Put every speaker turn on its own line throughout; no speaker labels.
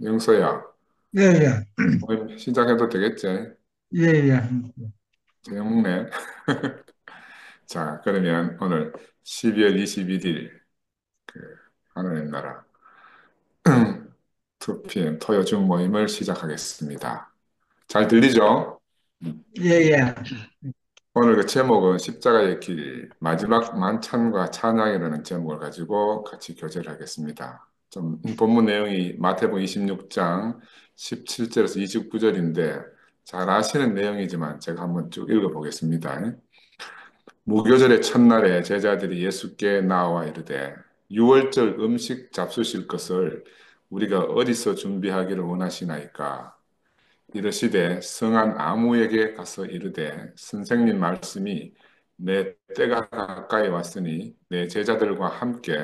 영서야,
예, 예,
오늘 시작해도 되겠지?
예, 예.
재밌네. 자, 그러면 오늘 12월 21일, 그, 하늘의 나라 2PM 토요중 모임을 시작하겠습니다. 잘 들리죠?
예, 예.
오늘 그 제목은 십자가의 길, 마지막 만찬과 찬양이라는 제목을 가지고 같이 교제를 하겠습니다. 좀 본문 내용이 마태복음 26장 17절에서 29절인데 잘 아시는 내용이지만 제가 한번 쭉 읽어보겠습니다. 무교절의 첫날에 제자들이 예수께 나와 이르되 유월절 음식 잡수실 것을 우리가 어디서 준비하기를 원하시나이까? 이르시되 성한 아무에게 가서 이르되 선생님 말씀이 내 때가 가까이 왔으니 내 제자들과 함께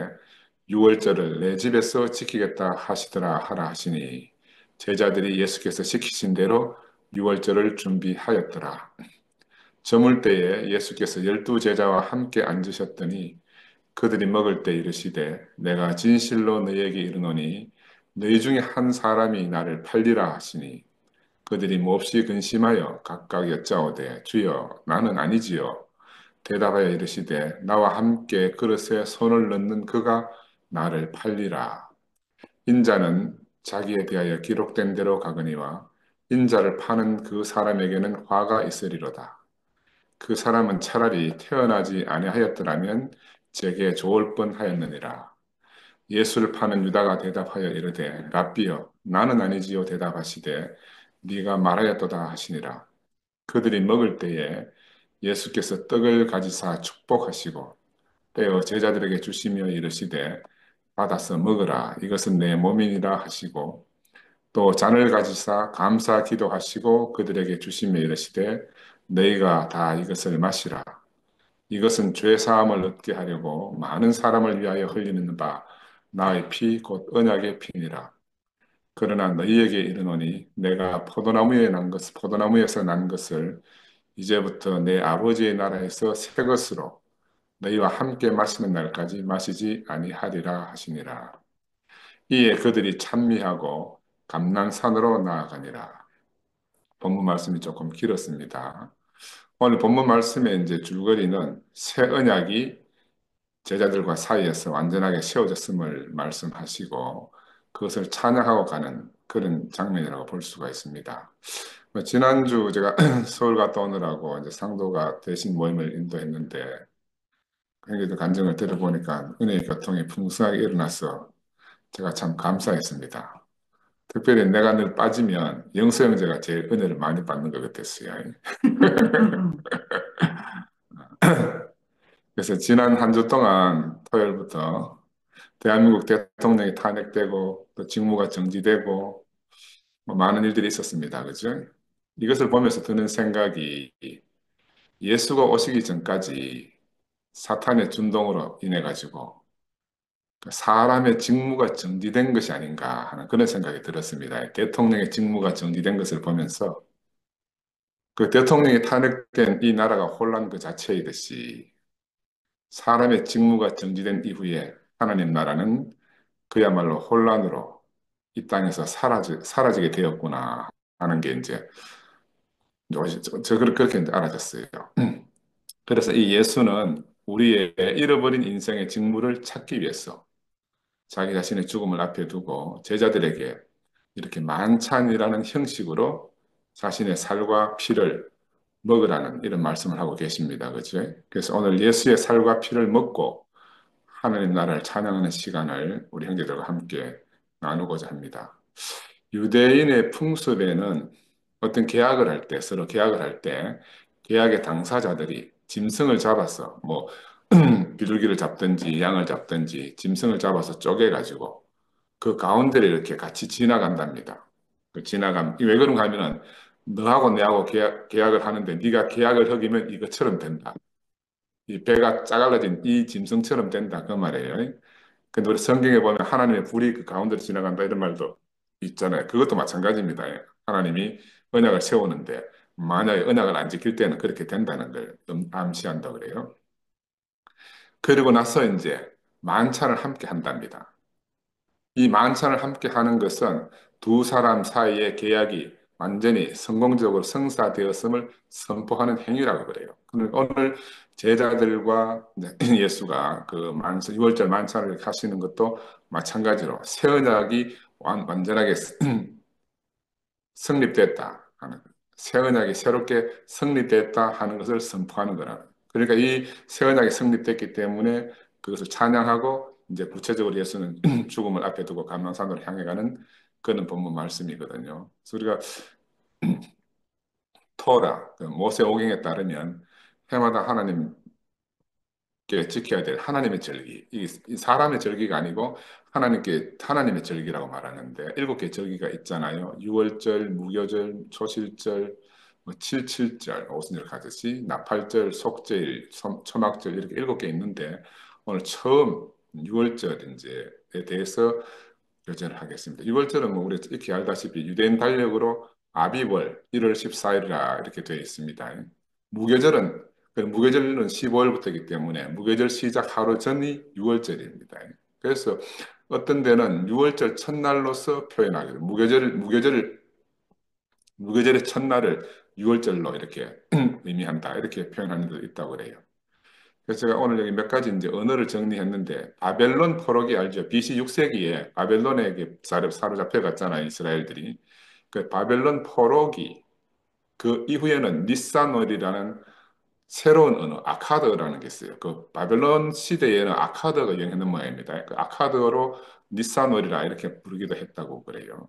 유월절을 내 집에서 지키겠다 하시더라 하라 하시니 제자들이 예수께서 시키신 대로 유월절을 준비하였더라. 저물 때에 예수께서 12제자와 함께 앉으셨더니 그들이 먹을 때 이르시되 내가 진실로 너희에게 이르노니 너희 중에 한 사람이 나를 팔리라 하시니 그들이 몹시 근심하여 각각 여짜오되 주여 나는 아니지요. 대답하여 이르시되 나와 함께 그릇에 손을 넣는 그가 나를 팔리라. 인자는 자기에 대하여 기록된 대로 가거니와 인자를 파는 그 사람에게는 화가 있으리로다. 그 사람은 차라리 태어나지 아니하였더라면 제게 좋을 뻔하였느니라. 예수를 파는 유다가 대답하여 이르되 랍비여 나는 아니지요 대답하시되 네가 말하였도다 하시니라. 그들이 먹을 때에 예수께서 떡을 가지사 축복하시고 떼어 제자들에게 주시며 이르시되 받아서 먹으라 이것은 내 몸이니라 하시고 또 잔을 가지사 감사 기도하시고 그들에게 주시며 이르시되 너희가 다 이것을 마시라 이것은 죄 사함을 얻게 하려고 많은 사람을 위하여 흘리는 바 나의 피 곧 언약의 피니라. 그러나 너희에게 이르노니 내가 포도나무에서 난 것을 이제부터 내 아버지의 나라에서 새 것으로 너희와 함께 마시는 날까지 마시지 아니하리라 하시니라. 이에 그들이 찬미하고 감난산으로 나아가니라. 본문 말씀이 조금 길었습니다. 오늘 본문 말씀의 이제 줄거리는 새 언약이 제자들과 사이에서 완전하게 세워졌음을 말씀하시고 그것을 찬양하고 가는 그런 장면이라고 볼 수가 있습니다. 지난주 제가 서울 갔다 오느라고 이제 상도가 대신 모임을 인도했는데 형제들 간증을 들어보니까 은혜의 교통이 풍성하게 일어나서 제가 참 감사했습니다. 특별히 내가 늘 빠지면 영서 형제가 제일 은혜를 많이 받는 것 같았어요. 그래서 지난 한 주 동안 토요일부터 대한민국 대통령이 탄핵되고 또 직무가 정지되고 뭐 많은 일들이 있었습니다. 그죠? 이것을 보면서 드는 생각이 예수가 오시기 전까지 사탄의 준동으로 인해 가지고 사람의 직무가 정지된 것이 아닌가 하는 그런 생각이 들었습니다. 대통령의 직무가 정지된 것을 보면서 그 대통령이 탄핵된 이 나라가 혼란 그 자체이듯이 사람의 직무가 정지된 이후에 하나님 나라는 그야말로 혼란으로 이 땅에서 사라지게 되었구나 하는 게 이제 그렇게 이제 알아졌어요. 그래서 이 예수는 우리의 잃어버린 인생의 직무를 찾기 위해서 자기 자신의 죽음을 앞에 두고 제자들에게 이렇게 만찬이라는 형식으로 자신의 살과 피를 먹으라는 이런 말씀을 하고 계십니다. 그죠? 그래서 오늘 예수의 살과 피를 먹고 하나님 나라를 찬양하는 시간을 우리 형제들과 함께 나누고자 합니다. 유대인의 풍습에는 어떤 계약을 할 때, 서로 계약을 할 때, 계약의 당사자들이 짐승을 잡아서, 뭐, 비둘기를 잡든지, 양을 잡든지, 짐승을 잡아서 쪼개가지고, 그 가운데를 이렇게 같이 지나간답니다. 왜 그런가 하면은, 너하고 내하고 계약을 하는데, 네가 계약을 어기면 이것처럼 된다. 이 배가 짜갈라진 이 짐승처럼 된다. 그 말이에요. 근데 우리 성경에 보면 하나님의 불이 그 가운데로 지나간다 이런 말도 있잖아요. 그것도 마찬가지입니다. 하나님이 언약을 세우는데 만약에 언약을 안 지킬 때는 그렇게 된다는 걸 암시한다 그래요. 그리고 나서 이제 만찬을 함께 한답니다. 이 만찬을 함께 하는 것은 두 사람 사이의 계약이 완전히 성공적으로 성사되었음을 선포하는 행위라고 그래요. 오늘 제자들과 예수가 그 6월절 만찬을 하시는 것도 마찬가지로 새 언약이 완전하게 성립됐다 하는 것. 새 언약이 새롭게 성립됐다 하는 것을 선포하는 거라. 그러니까 이 새 언약이 성립됐기 때문에 그것을 찬양하고 이제 구체적으로 예수는 죽음을 앞에 두고 감람산으로 향해 가는 그런 본문 말씀이거든요. 그래서 우리가 토라, 그 모세오경에 따르면 해마다 하나님 지켜야 될 하나님의 절기. 이 사람의 절기가 아니고 하나님의 절기라고 말하는데 7개 절기가 있잖아요. 유월절, 무교절, 초실절, 뭐 칠칠절, 오순절 가듯이 나팔절, 속죄일, 초막절 이렇게 7개 있는데 오늘 처음 유월절 이제에 대해서 교제를 하겠습니다. 유월절은 뭐 우리 익히 알다시피 유대인 달력으로 아비월 1월 14일이라 이렇게 되어 있습니다. 무교절은 무교절은 15일부터이기 때문에 무교절 시작 하루 전이 6월절입니다. 그래서 어떤 데는 6월절 첫날로서 표현하기도 무교절의 첫날을 6월절로 이렇게 의미한다 이렇게 표현하는 데 있다고 그래요. 그래서 제가 오늘 여기 몇 가지 이제 언어를 정리했는데 바벨론 포로기 알죠? BC 6세기에 바벨론에게 사로잡혀 갔잖아요, 이스라엘들이. 그 바벨론 포로기 그 이후에는 니산월이라는 새로운 언어, 아카드어라는 게 있어요. 그 바벨론 시대에는 아카드어가 유행했는 모양입니다. 그 아카드어로 니산월이라 이렇게 부르기도 했다고 그래요.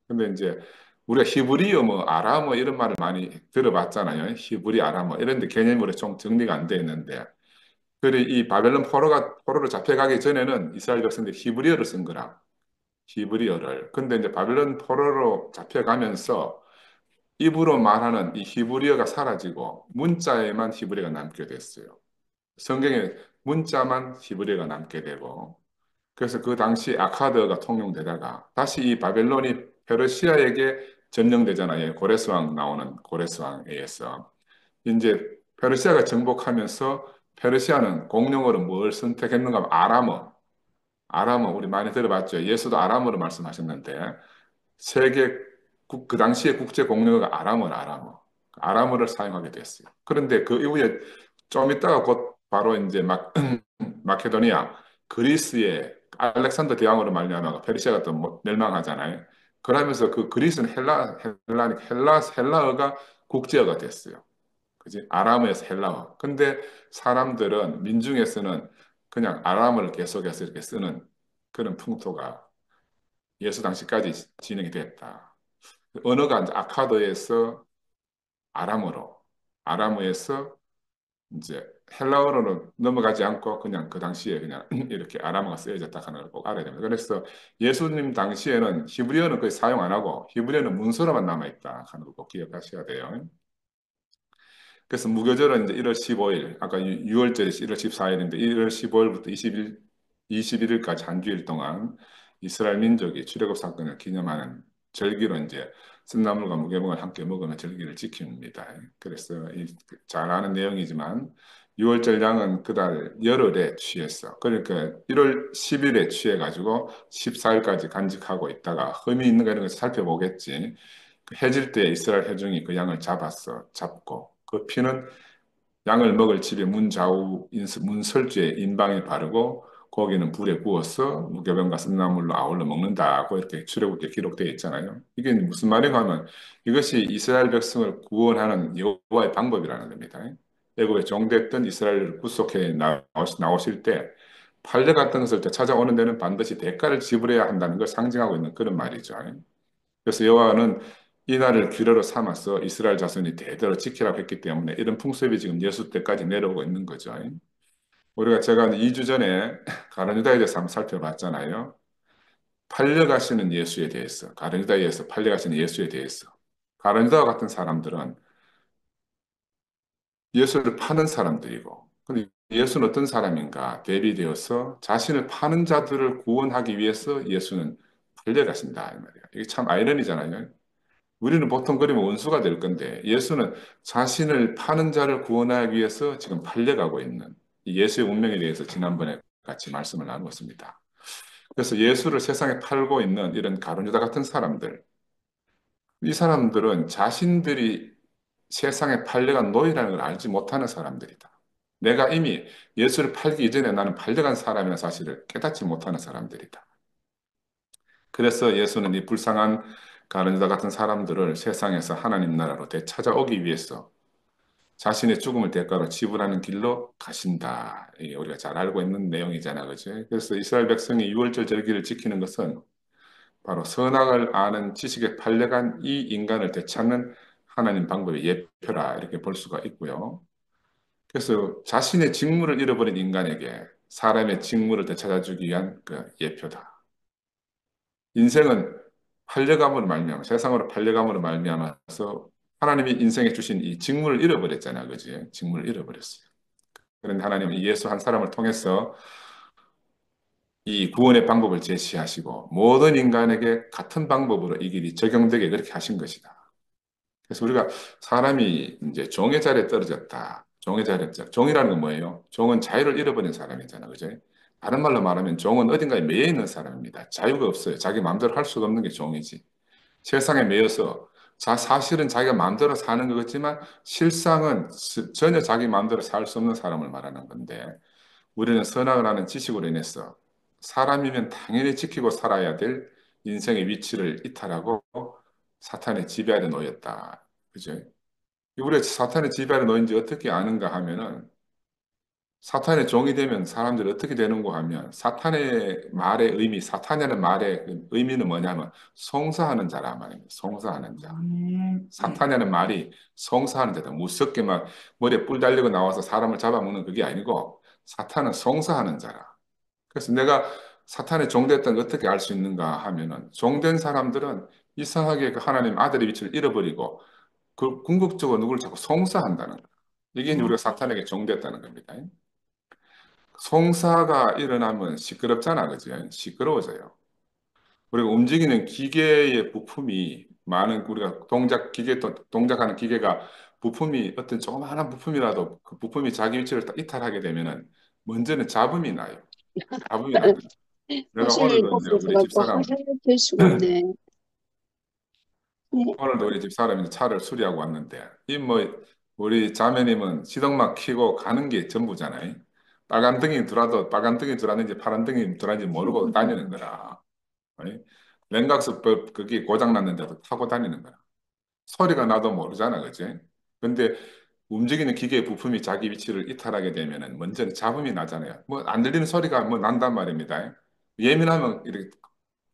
근데 이제 우리가 히브리어, 뭐 아람어 이런 말을 많이 들어봤잖아요. 히브리, 아람어 이런데 개념으로 좀 정리가 안 돼 있는데, 그래 이 바벨론 포로로 잡혀가기 전에는 이스라엘 백성들이 히브리어를 쓴 거라. 히브리어를. 근데 이제 바벨론 포로로 잡혀가면서 입으로 말하는 이 히브리어가 사라지고 문자에만 히브리어가 남게 됐어요. 성경에 문자만 히브리어가 남게 되고 그래서 그 당시 아카드어가 통용되다가 다시 이 바벨론이 페르시아에게 점령되잖아요. 고레스 왕 나오는 고레스 왕에 의해서 이제 페르시아가 정복하면서 페르시아는 공용어로 뭘 선택했는가 하면 아람어 우리 많이 들어봤죠. 예수도 아람어로 말씀하셨는데 세계 그 당시에 국제 공용어가 아람어라. 아람어를 사용하게 됐어요. 그런데 그 이후에 좀 있다가 곧 바로 이제 막 마케도니아 그리스의 알렉산더 대왕으로 말미암아 페르시아가 또 멸망하잖아요. 그러면서 그 그리스는 헬라어가 국제어가 됐어요. 그지? 아람어에서 헬라어. 근데 사람들은 민중에서는 그냥 아람어를 계속해서 이렇게 쓰는 그런 풍토가 예수 당시까지 진행이 됐다. 언어가 이제 아카드에서 아람어로, 아람어에서 이제 헬라어로는 넘어가지 않고 그냥 그 당시에 그냥 이렇게 아람어가 쓰여졌다 하는 걸 꼭 알아야 됩니다. 그래서 예수님 당시에는 히브리어는 거의 사용 안 하고 히브리어는 문서로만 남아있다 하는 걸 꼭 기억하셔야 돼요. 그래서 무교절은 이제 1월 15일, 아까 6월절이 1월 14일인데 1월 15일부터 21일까지 한 주일 동안 이스라엘 민족이 출애굽 사건을 기념하는 절기로 이제 쓴나물과 무교병을 함께 먹으며 절기를 지킵니다. 그래서 잘 아는 내용이지만 6월절 양은 그달 열흘에 취했어. 그러니까 1월 10일에 취해가지고 14일까지 간직하고 있다가 흠이 있는가 이런 것을 살펴보겠지. 그 해질 때 이스라엘 회중이 그 양을 잡고 그 피는 양을 먹을 집의 문 좌우 문설주에 인방에 바르고 고기는 불에 구워서 무교병과 쓴나물로 아울러 먹는다고 이렇게 출애굽기에 기록되어 있잖아요. 이게 무슨 말인가 하면 이것이 이스라엘 백성을 구원하는 여호와의 방법이라는 겁니다. 애굽에 종됐던 이스라엘을 구속해 나오실 때 판례 같은 것을 찾아오는 데는 반드시 대가를 지불해야 한다는 걸 상징하고 있는 그런 말이죠. 그래서 여호와는 이 날을 규례로 삼아서 이스라엘 자손이 대대로 지키라고 했기 때문에 이런 풍습이 지금 예수 때까지 내려오고 있는 거죠. 제가 2주 전에 가룟유다에 대해서 한번 살펴봤잖아요. 팔려가시는 예수에 대해서, 가룟유다에서 팔려가시는 예수에 대해서. 가룟유다 같은 사람들은 예수를 파는 사람들이고, 근데 예수는 어떤 사람인가 대비되어서 자신을 파는 자들을 구원하기 위해서 예수는 팔려가신다. 이 말이에요. 이게 참 아이러니잖아요. 우리는 보통 그러면 원수가 될 건데 예수는 자신을 파는 자를 구원하기 위해서 지금 팔려가고 있는 이 예수의 운명에 대해서 지난번에 같이 말씀을 나누었습니다. 그래서 예수를 세상에 팔고 있는 이런 가룟유다 같은 사람들, 이 사람들은 자신들이 세상에 팔려간 노예라는 걸 알지 못하는 사람들이다. 내가 이미 예수를 팔기 이전에 나는 팔려간 사람이라는 사실을 깨닫지 못하는 사람들이다. 그래서 예수는 이 불쌍한 가룟유다 같은 사람들을 세상에서 하나님 나라로 되찾아오기 위해서 자신의 죽음을 대가로 지불하는 길로 가신다. 이게 우리가 잘 알고 있는 내용이잖아, 그지? 그래서 이스라엘 백성이 유월절 절기를 지키는 것은 바로 선악을 아는 지식에 팔려간 이 인간을 되찾는 하나님 방법의 예표라 이렇게 볼 수가 있고요. 그래서 자신의 직무를 잃어버린 인간에게 사람의 직무를 되찾아주기 위한 그 예표다. 인생은 팔려감으로 말미암아 세상으로 팔려감으로 말미암아서 하나님이 인생에 주신 이 직무를 잃어버렸잖아, 그지? 직무를 잃어버렸어요. 그런데 하나님은 예수 한 사람을 통해서 이 구원의 방법을 제시하시고 모든 인간에게 같은 방법으로 이 길이 적용되게 그렇게 하신 것이다. 그래서 우리가 사람이 이제 종의 자리에 떨어졌다. 종이라는 건 뭐예요? 종은 자유를 잃어버린 사람이잖아, 그죠? 다른 말로 말하면 종은 어딘가에 매여 있는 사람입니다. 자유가 없어요. 자기 마음대로 할 수가 없는 게 종이지. 세상에 매여서 사실은 자기가 마음대로 사는 것 같지만 실상은 전혀 자기 마음대로 살 수 없는 사람을 말하는 건데 우리는 선악을 하는 지식으로 인해서 사람이면 당연히 지키고 살아야 될 인생의 위치를 이탈하고 사탄의 지배하에 놓였다. 그죠? 우리가 사탄의 지배하에 놓인지 어떻게 아는가 하면은 사탄의 종이 되면 사람들이 어떻게 되는가 하면 사탄의 말의 의미, 사탄이라는 말의 그 의미는 뭐냐면 송사하는 자라 말입니다. 송사하는 자. 사탄이라는 말이 송사하는 자다. 무섭게 막 머리에 뿔 달리고 나와서 사람을 잡아먹는 그게 아니고 사탄은 송사하는 자라. 그래서 내가 사탄의 종됐다는 걸 어떻게 알 수 있는가 하면은 종된 사람들은 이상하게 그 하나님 아들의 위치를 잃어버리고 그 궁극적으로 누구를 자꾸 송사한다는 거예요. 이게 이제 우리가 사탄에게 종됐다는 겁니다. 송사가 일어나면 시끄럽잖아, 그지? 시끄러워져요. 우리가 움직이는 기계의 부품이 많은 우리가 동작하는 기계가 부품이 어떤 조그마한 부품이라도 그 부품이 자기 위치를 딱 이탈하게 되면은 먼저는 잡음이 나요. 잡음이 납니다. 내가
사실
오늘도 이제 우리
이거
집사람
하셔야 될 수가 없네. 네.
오늘도 우리 집사람이 차를 수리하고 왔는데 이 뭐 우리 자매님은 시동막 켜고 가는 게 전부잖아요. 빨간 등이 들어와도 빨간 등이 들어왔는지 파란 등이 들어왔는지 모르고 다니는 거라. 어이? 냉각수 그게 고장 났는데도 타고 다니는 거야. 소리가 나도 모르잖아, 그지? 근데 움직이는 기계의 부품이 자기 위치를 이탈하게 되면은 먼저는 잡음이 나잖아요. 뭐 안 들리는 소리가 뭐 난단 말입니다. 예민하면 이렇게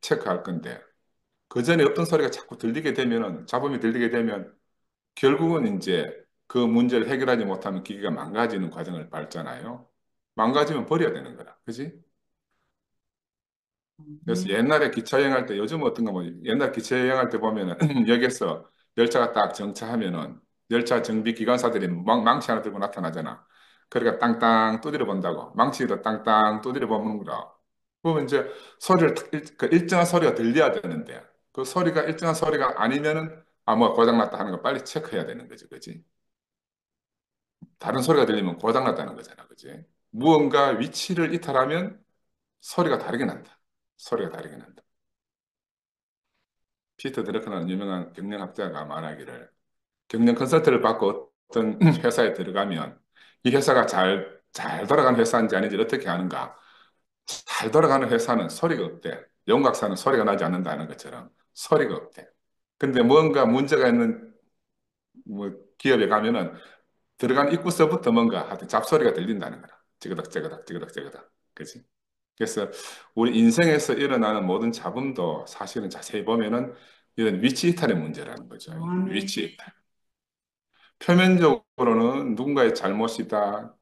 체크할 건데 그 전에 어떤 소리가 자꾸 들리게 되면은 잡음이 들리게 되면 결국은 이제 그 문제를 해결하지 못하면 기계가 망가지는 과정을 밟잖아요. 망가지면 버려야 되는 거라, 그지? 그래서 옛날에 기차 여행할 때 요즘 어떤가 뭐 옛날 기차 여행할 때 보면은 역에서 열차가 딱 정차하면은 열차 정비 기관사들이 망치 하나 들고 나타나잖아. 그러니까 땅땅 두드려 본다고 망치로 땅땅 두드려 보는 거라. 그러면 이제 그 일정한 소리가 들려야 되는데 그 소리가 일정한 소리가 아니면은 뭐 고장났다 하는 거 빨리 체크해야 되는 거지, 그지? 다른 소리가 들리면 고장났다는 거잖아, 그지? 무언가 위치를 이탈하면 소리가 다르게 난다. 소리가 다르게 난다. 피터 드러커라는 유명한 경영학자가 말하기를 경영 컨설트를 받고 어떤 회사에 들어가면 이 회사가 잘 돌아가는 회사인지 아닌지 어떻게 아는가? 잘 돌아가는 회사는 소리가 없대. 영각사는 소리가 나지 않는다는 것처럼 소리가 없대. 근데 뭔가 문제가 있는 뭐 기업에 가면은 들어간 입구서부터 뭔가 하여튼 잡소리가 들린다는 거라. 찌그덕 찌그덕 찌그덕 찌그덕. 그치? 그래서 우리 인생에서 일어나는 모든 잡음도 사실은 자세히 보면은 이런 위치 이탈의 문제라는 거죠. 위치 이탈. 표면적으로는 누군가의 잘못이다,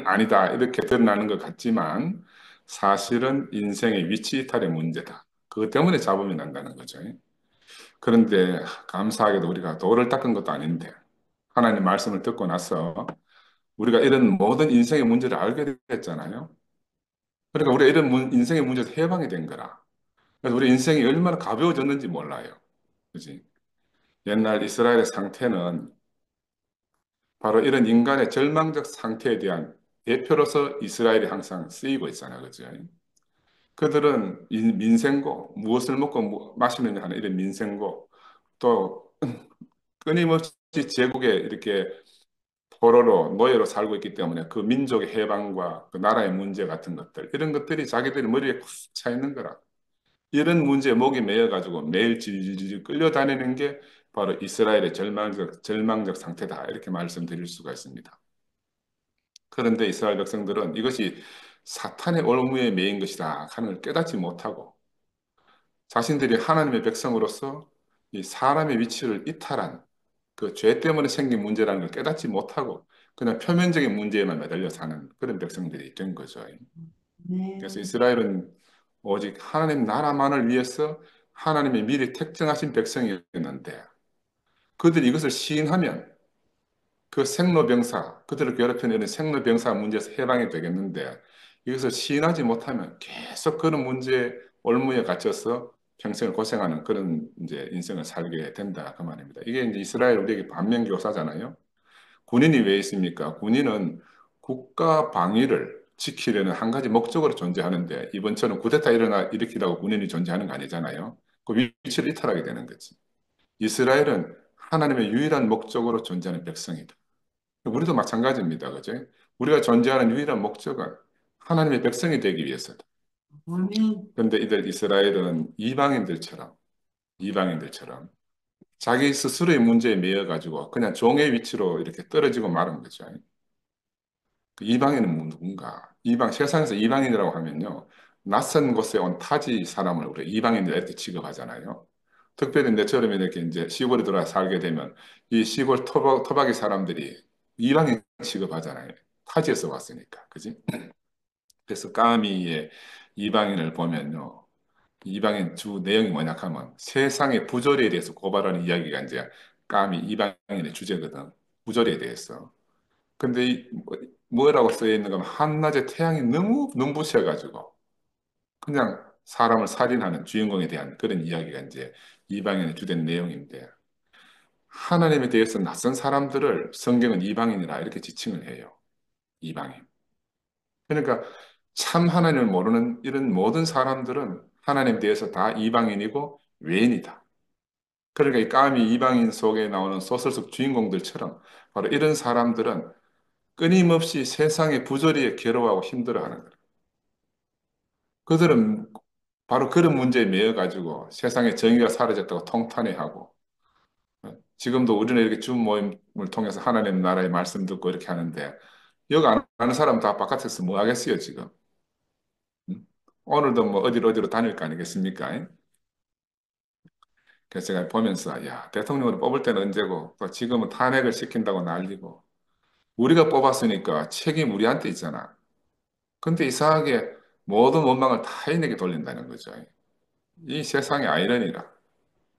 아니다 이렇게 드러나는 것 같지만 사실은 인생의 위치 이탈의 문제다. 그것 때문에 잡음이 난다는 거죠. 그런데 감사하게도 우리가 돌을 닦은 것도 아닌데 하나님 말씀을 듣고 나서 우리가 이런 모든 인생의 문제를 알게 됐잖아요. 그러니까 우리가 이런 인생의 문제에서 해방이 된 거라. 그래서 우리 인생이 얼마나 가벼워졌는지 몰라요. 그지? 옛날 이스라엘의 상태는 바로 이런 인간의 절망적 상태에 대한 대표로서 이스라엘이 항상 쓰이고 있잖아요. 그죠? 그들은 민생고, 무엇을 먹고 마시느냐 하는 이런 민생고, 또 끊임없이 제국에 이렇게 포로로 노예로 살고 있기 때문에 그 민족의 해방과 그 나라의 문제 같은 것들 이런 것들이 자기들이 머리에 꽉 차 있는 거라. 이런 문제에 목이 메여 가지고 매일 질질 끌려다니는 게 바로 이스라엘의 절망적 상태다 이렇게 말씀드릴 수가 있습니다. 그런데 이스라엘 백성들은 이것이 사탄의 올무에 매인 것이다 하는 걸 깨닫지 못하고 자신들이 하나님의 백성으로서 이 사람의 위치를 이탈한 그 죄 때문에 생긴 문제라는 걸 깨닫지 못하고 그냥 표면적인 문제에만 매달려 사는 그런 백성들이 된 거죠. 그래서 이스라엘은 오직 하나님 나라만을 위해서 하나님의 미리 택정하신 백성이었는데 그들이 이것을 시인하면 그 생로병사, 그들을 괴롭히는 이런 생로병사 문제에서 해방이 되겠는데 이것을 시인하지 못하면 계속 그런 문제에 올무에 갇혀서 평생을 고생하는 그런 이제 인생을 살게 된다 그 말입니다. 이게 이제 이스라엘 우리에게 반면교사잖아요. 군인이 왜 있습니까? 군인은 국가 방위를 지키려는 한 가지 목적으로 존재하는데 이번처럼 쿠데타 일으키라고 군인이 존재하는 거 아니잖아요. 그 위치를 이탈하게 되는 거지. 이스라엘은 하나님의 유일한 목적으로 존재하는 백성이다. 우리도 마찬가지입니다. 그죠? 우리가 존재하는 유일한 목적은 하나님의 백성이 되기 위해서다. 그런데 이들 이스라엘은 이방인들처럼 자기 스스로의 문제에 매여 가지고 그냥 종의 위치로 이렇게 떨어지고 마는 거죠. 그 이방인은 누군가? 세상에서 이방인이라고 하면요. 낯선 곳에 온 타지 사람을 우리 이방인들 이렇게 취급하잖아요. 특별히 내처럼 이렇게 이제 시골에 들어와 살게 되면 이 시골 토박이 사람들이 이방인 취급하잖아요. 타지에서 왔으니까. 그지? 그래서 까미의 이방인을 보면요. 이방인 주 내용이 뭐냐 하면 세상의 부조리에 대해서 고발하는 이야기가 이제 까미 이방인의 주제거든. 부조리에 대해서. 근데 뭐라고 써 있는가 하면 한낮에 태양이 너무 눈부셔가지고 그냥 사람을 살인하는 주인공에 대한 그런 이야기가 이제 이방인의 주된 내용인데 하나님에 대해서 낯선 사람들을 성경은 이방인이라 이렇게 지칭을 해요. 이방인. 그러니까 참 하나님을 모르는 이런 모든 사람들은 하나님에 대해서 다 이방인이고 외인이다. 그러니까 이 까미 이방인 속에 나오는 소설 속 주인공들처럼 바로 이런 사람들은 끊임없이 세상의 부조리에 괴로워하고 힘들어하는 거예요. 그들은 바로 그런 문제에 매여 가지고 세상에 정의가 사라졌다고 통탄해하고 지금도 우리는 이렇게 줌 모임을 통해서 하나님 나라의 말씀 듣고 이렇게 하는데 여기 안 하는 사람 다 바깥에서 뭐 하겠어요 지금. 음? 오늘도 뭐 어디로 다닐 거 아니겠습니까? 그래서 제가 보면서 야 대통령으로 뽑을 때는 언제고 또 지금은 탄핵을 시킨다고 난리고 우리가 뽑았으니까 책임 우리한테 있잖아. 근데 이상하게 모든 원망을 타인에게 돌린다는 거죠. 이 세상의 아이러니라.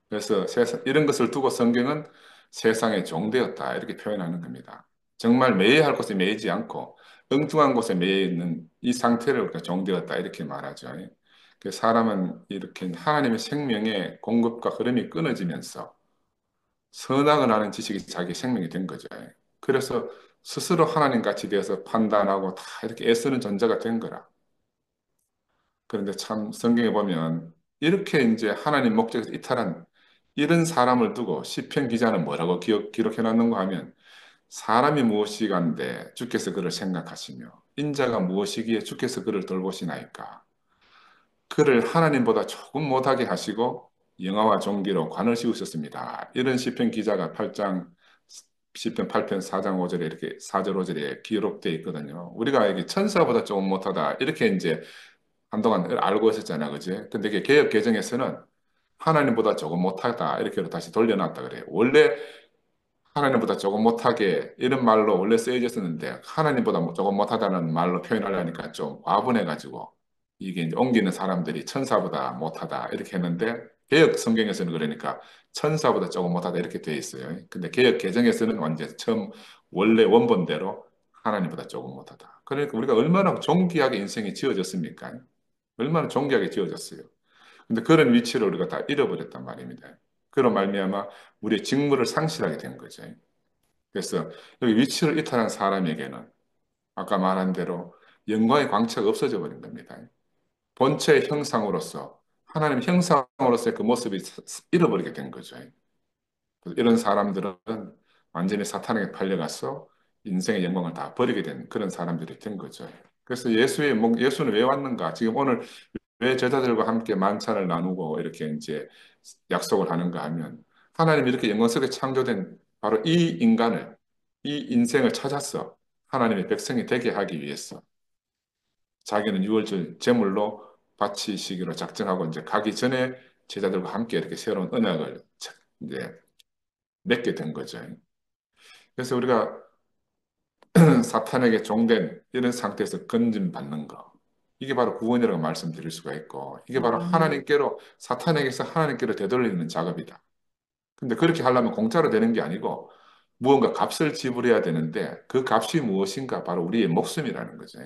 그래서 이런 것을 두고 성경은 세상의 종되었다 이렇게 표현하는 겁니다. 정말 매여야 할 곳에 매이지 않고 엉뚱한 곳에 매여 있는 이 상태를 우리가 종되었다 이렇게 말하죠. 그 사람은 이렇게 하나님의 생명의 공급과 흐름이 끊어지면서 선악을 하는 지식이 자기 생명이 된 거죠. 그래서 스스로 하나님 같이 되어서 판단하고 다 이렇게 애쓰는 존재가 된 거라. 그런데 참 성경에 보면 이렇게 이제 하나님 목적에서 이탈한 이런 사람을 두고 시편 기자는 뭐라고 기록해 놨는가 하면 사람이 무엇이간데 주께서 그를 생각하시며 인자가 무엇이기에 주께서 그를 돌보시나이까 그를 하나님보다 조금 못하게 하시고 영화와 종기로 관을 씌우셨습니다. 이런 시편 기자가 8장 시편 8편 4장 5절에 이렇게 4절 5절에 기록되어 있거든요. 우리가 이게 천사보다 조금 못하다 이렇게 이제 한동안 알고 있었잖아요. 그지? 근데 이게 개역 개정에서는 하나님보다 조금 못하다 이렇게 다시 돌려놨다 그래요. 원래 하나님보다 조금 못하게 이런 말로 원래 쓰여졌었는데 하나님보다 조금 못하다는 말로 표현하려니까 좀 과분해가지고 이게 이제 옮기는 사람들이 천사보다 못하다 이렇게 했는데 개역 성경에서는 그러니까 천사보다 조금 못하다 이렇게 돼 있어요. 근데 개역 개정에서는 완전 처음 원래 원본대로 하나님보다 조금 못하다. 그러니까 우리가 얼마나 존귀하게 인생이 지어졌습니까? 얼마나 존귀하게 지어졌어요. 근데 그런 위치를 우리가 다 잃어버렸단 말입니다. 그런 말미암아 우리의 직무를 상실하게 된 거죠. 그래서 여기 위치를 이탈한 사람에게는 아까 말한 대로 영광의 광채가 없어져 버린 겁니다. 본체의 형상으로서 하나님 형상으로서의 그 모습이 잃어버리게 된 거죠. 이런 사람들은 완전히 사탄에게 팔려가서 인생의 영광을 다 버리게 된 그런 사람들이 된 거죠. 그래서 예수는 왜 왔는가? 지금 오늘 왜 제자들과 함께 만찬을 나누고 이렇게 이제 약속을 하는가 하면 하나님이 이렇게 영광스럽게 창조된 바로 이 인생을 찾았어. 하나님의 백성이 되게 하기 위해서. 자기는 유월절 제물로 바치시기로 작정하고 이제 가기 전에 제자들과 함께 이렇게 새로운 언약을 이제 맺게 된 거죠. 그래서 우리가 사탄에게 종된 이런 상태에서 건짐받는 거. 이게 바로 구원이라고 말씀드릴 수가 있고, 이게 바로 사탄에게서 하나님께로 되돌리는 작업이다. 근데 그렇게 하려면 공짜로 되는 게 아니고, 무언가 값을 지불해야 되는데, 그 값이 무엇인가? 바로 우리의 목숨이라는 거죠.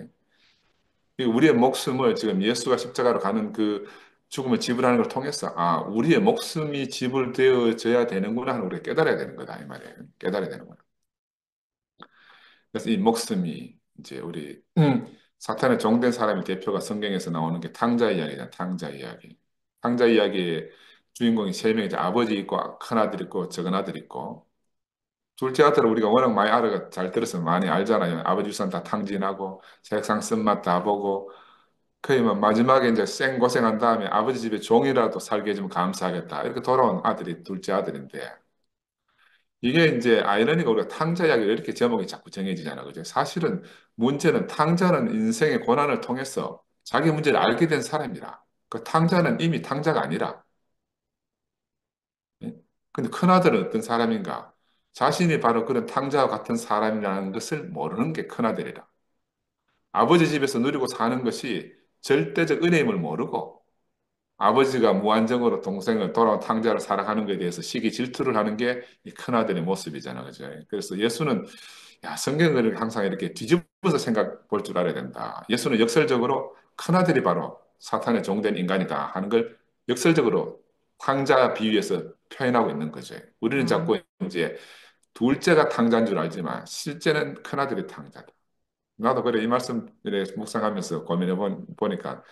이 우리의 목숨을 지금 예수가 십자가로 가는 그 죽음을 지불하는 걸 통해서, 아, 우리의 목숨이 지불되어져야 되는구나 하는 우리가 깨달아야 되는 거다. 이 말이에요. 깨달아야 되는 거다. 그래서 이 목숨이 이제 우리 사탄의 종된 사람의 대표가 성경에서 나오는 게 탕자 이야기잖아. 탕자 이야기. 탕자 이야기의 주인공이 세 명이죠. 아버지 있고 큰 아들 있고 적은 아들 있고 둘째 아들은 우리가 워낙 많이 알아가 잘 들어서 많이 알잖아요. 아버지 유산 다 탕진하고 세상 쓴맛 다 보고 거의 뭐 마지막에 이제 생고생한 다음에 아버지 집에 종이라도 살게 해주면 감사하겠다. 이렇게 돌아온 아들이 둘째 아들인데 이게 이제 아이러니가 우리가 탕자 이야기 이렇게 제목이 자꾸 정해지잖아. 그죠? 사실은 문제는 탕자는 인생의 고난을 통해서 자기 문제를 알게 된 사람이라. 그 탕자는 이미 탕자가 아니라. 예? 근데 큰아들은 어떤 사람인가? 자신이 바로 그런 탕자와 같은 사람이라는 것을 모르는 게 큰아들이라. 아버지 집에서 누리고 사는 것이 절대적 은혜임을 모르고 아버지가 무한정으로 동생을 돌아온 탕자를 사랑하는 것에 대해서 시기 질투를 하는 게 이 큰아들의 모습이잖아. 그죠? 그래서 예수는 야, 성경을 항상 이렇게 뒤집어서 생각 볼 줄 알아야 된다. 예수는 역설적으로 큰아들이 바로 사탄의 종된 인간이다 하는 걸 역설적으로 탕자 비유에서 표현하고 있는 거죠. 우리는 자꾸 이제 둘째가 탕자인 줄 알지만 실제는 큰아들이 탕자다. 나도 그래 이 말씀 을 묵상하면서 고민해 보니까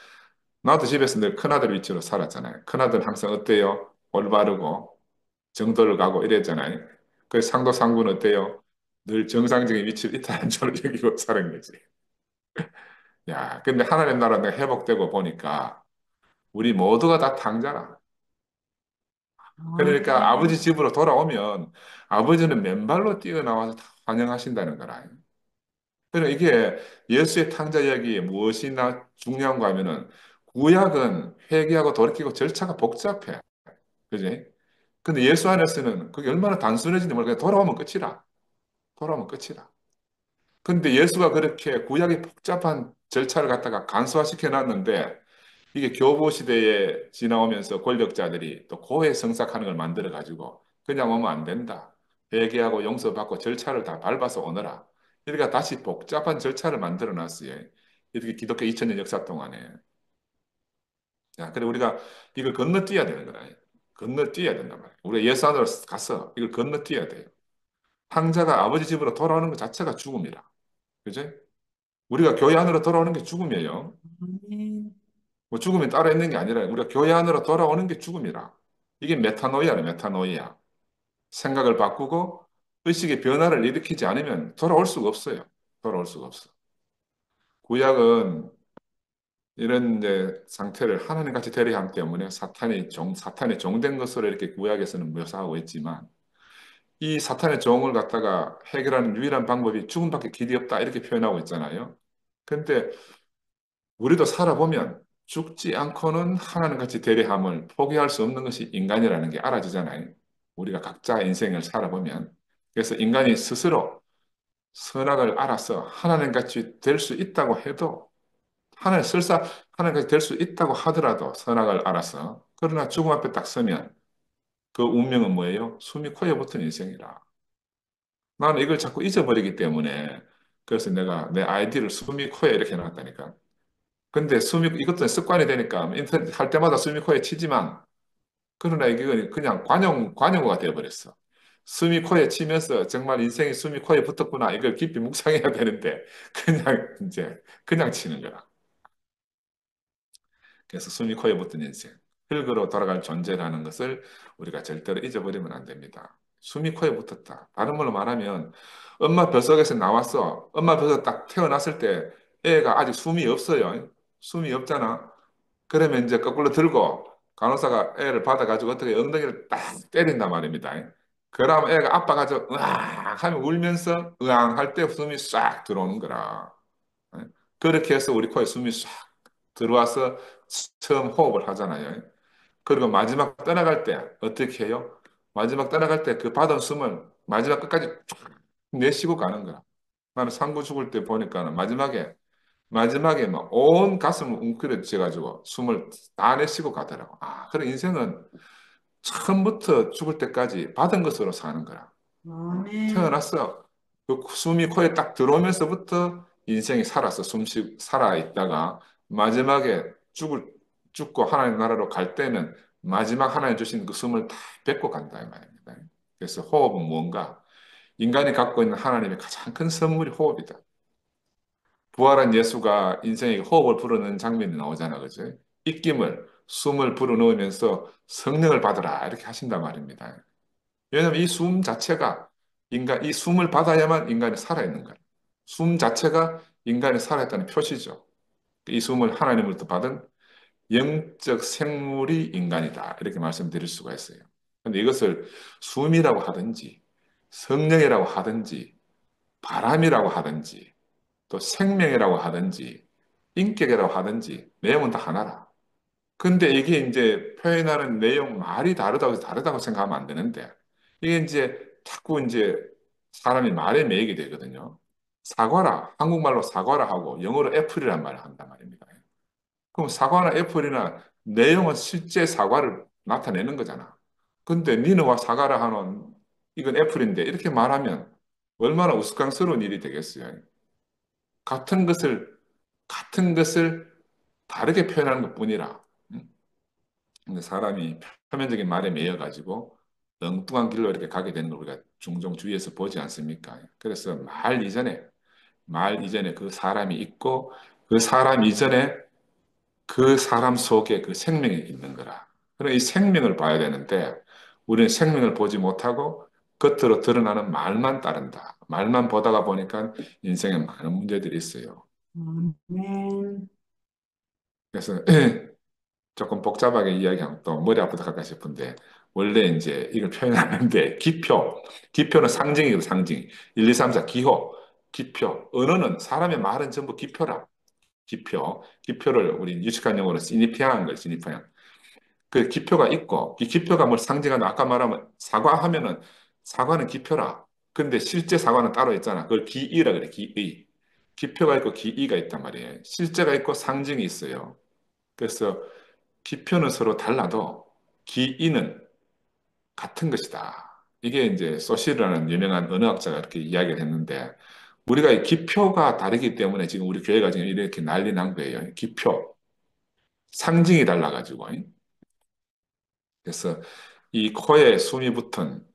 나도 집에서 늘 큰아들 위치로 살았잖아요. 큰아들 항상 어때요? 올바르고 정도를 가고 이랬잖아요. 그 상도 상부는 어때요? 늘 정상적인 위치를 이탈한 줄로 여기고 사는 거지. 야, 근데 하나님 나라 내가 회복되고 보니까 우리 모두가 다 탕자라. 그러니까 아버지 집으로 돌아오면 아버지는 맨발로 뛰어나와서 다 환영하신다는 거라. 그러니까 이게 예수의 탕자 이야기에 무엇이나 중요한가 하면은 구약은 회개하고 돌이키고 절차가 복잡해. 그지? 근데 예수 안에서는 그게 얼마나 단순해진지 모르겠 돌아오면 끝이라. 돌아오면 끝이라. 근데 예수가 그렇게 구약의 복잡한 절차를 갖다가 간소화시켜 놨는데 이게 교보 시대에 지나오면서 권력자들이 또 고해 성사하는 걸 만들어 가지고 그냥 오면 안 된다. 회개하고 용서받고 절차를 다 밟아서 오너라. 이렇게 다시 복잡한 절차를 만들어 놨어요. 이렇게 기독교 2000년 역사 동안에. 자, 그래 우리가 이걸 건너뛰어야 되는 거다. 건너뛰어야 된단 말이에요. 우리가 예수 안으로 가서 이걸 건너뛰어야 돼요. 탕자가 아버지 집으로 돌아오는 것 자체가 죽음이라. 그죠? 우리가 교회 안으로 돌아오는 게 죽음이에요. 뭐 죽음이 따로 있는 게 아니라 우리가 교회 안으로 돌아오는 게 죽음이라. 이게 메타노이아라, 메타노이아. 생각을 바꾸고 의식의 변화를 일으키지 않으면 돌아올 수가 없어요. 돌아올 수가 없어. 구약은 이런 이제 상태를 하나님 같이 대리하기 때문에 사탄의 종된 것으로 이렇게 구약에서는 묘사하고 있지만 이 사탄의 종을 갖다가 해결하는 유일한 방법이 죽음밖에 길이 없다 이렇게 표현하고 있잖아요. 근데 우리도 살아보면 죽지 않고는 하나님 같이 대리함을 포기할 수 없는 것이 인간이라는 게 알아지잖아요. 우리가 각자 인생을 살아보면. 그래서 인간이 스스로 선악을 알아서 하나님 같이 될 수 있다고 해도 설사 하나님 같이 될 수 있다고 하더라도 선악을 알아서 그러나 죽음 앞에 딱 서면 그 운명은 뭐예요? 숨이 코에 붙은 인생이라. 나는 이걸 자꾸 잊어버리기 때문에 그래서 내가 내 아이디를 숨이 코에 이렇게 해놨다니까. 근데 이것도 습관이 되니까 인터넷 할 때마다 스미코에 치지만, 그러나 이게 그냥 관용어가 되어버렸어. 스미코에 치면서 정말 인생이 스미코에 붙었구나. 이걸 깊이 묵상해야 되는데, 그냥 이제, 그냥 치는 거라. 그래서 숨이 코에 붙은 인생, 흙으로 돌아갈 존재라는 것을 우리가 절대로 잊어버리면 안 됩니다. 숨이 코에 붙었다. 다른 말로 말하면 엄마 뱃속에서 나왔어. 엄마 뱃속에 딱 태어났을 때 애가 아직 숨이 없어요. 숨이 없잖아. 그러면 이제 거꾸로 들고 간호사가 애를 받아가지고 어떻게 엉덩이를 딱 때린단 말입니다. 그러면 애가 아빠가 저 으앙 하면 울면서 으앙 할 때 숨이 싹 들어오는 거라. 그렇게 해서 우리 코에 숨이 싹 들어와서 처음 호흡을 하잖아요. 그리고 마지막 떠나갈 때 어떻게 해요? 마지막 떠나갈 때 그 받은 숨을 마지막 끝까지 쫙 내쉬고 가는 거야. 나는 상구 죽을 때 보니까는 마지막에 막 온 가슴을 웅크려져가지고 숨을 다 내쉬고 가더라고. 아, 그래 인생은 처음부터 죽을 때까지 받은 것으로 사는 거라.
아멘.
태어났어. 그 숨이 코에 딱 들어오면서부터 인생이 살아 있다가 마지막에 죽고 하나님 나라로 갈 때는 마지막 하나님 주신 그 숨을 다 뱉고 간다 이 말입니다. 그래서 호흡은 뭔가? 인간이 갖고 있는 하나님의 가장 큰 선물이 호흡이다. 부활한 예수가 인생에 호흡을 불어넣는 장면이 나오잖아, 그죠? 입김을, 숨을 불어넣으면서 성령을 받으라 이렇게 하신단 말입니다. 왜냐하면 이 숨 자체가 이 숨을 받아야만 인간이 살아있는 거예요. 숨 자체가 인간이 살아있다는 표시죠. 이 숨을 하나님으로부터 받은 영적 생물이 인간이다. 이렇게 말씀드릴 수가 있어요. 근데 이것을 숨이라고 하든지, 성령이라고 하든지, 바람이라고 하든지, 또 생명이라고 하든지, 인격이라고 하든지, 내용은 다 하나라. 근데 이게 이제 표현하는 내용, 말이 다르다고 생각하면 안 되는데, 이게 이제 자꾸 이제 사람이 말에 매이게 되거든요. 사과라, 한국말로 사과라 하고 영어로 애플이란 말을 한단 말입니다. 그럼 사과나 애플이나 내용은 실제 사과를 나타내는 거잖아. 근데 니느와 사과라 하는 이건 애플인데 이렇게 말하면 얼마나 우스꽝스러운 일이 되겠어요. 같은 것을, 같은 것을 다르게 표현하는 것뿐이라. 음. 근데 사람이 표면적인 말에 매여가지고 엉뚱한 길로 이렇게 가게 되는 걸 우리가 종종 주위에서 보지 않습니까? 그래서 말 이전에 그 사람이 있고 그 사람 이전에 그 사람 속에 그 생명이 있는 거라. 그러니까 이 생명을 봐야 되는데 우리는 생명을 보지 못하고 겉으로 드러나는 말만 따른다. 말만 보다가 보니까 인생에 많은 문제들이 있어요.
아멘.
그래서 조금 복잡하게 이야기하면 또 머리 아프다 할까 싶은데 원래 이제 이걸 표현하는데 기표는 상징이고 상징. 1, 2, 3, 4 기호, 기표. 언어는 사람의 말은 전부 기표라. 기표를 우리 유식한 용어로 시니피아한 거예요. 시니피아. 그 기표가 있고 이 기표가 뭘 상징하는 아까 말하면 사과하면은 사과는 기표라. 근데 실제 사과는 따로 있잖아. 그걸 기이라 그래. 기의. 기표가 있고 기이가 있단 말이에요. 실제가 있고 상징이 있어요. 그래서 기표는 서로 달라도 기이는 같은 것이다. 이게 이제 소실이라는 유명한 언어학자가 이렇게 이야기를 했는데 우리가 이 기표가 다르기 때문에 지금 우리 교회가 지금 이렇게 난리 난 거예요. 기표. 상징이 달라가지고. 그래서 이 코에 숨이 붙은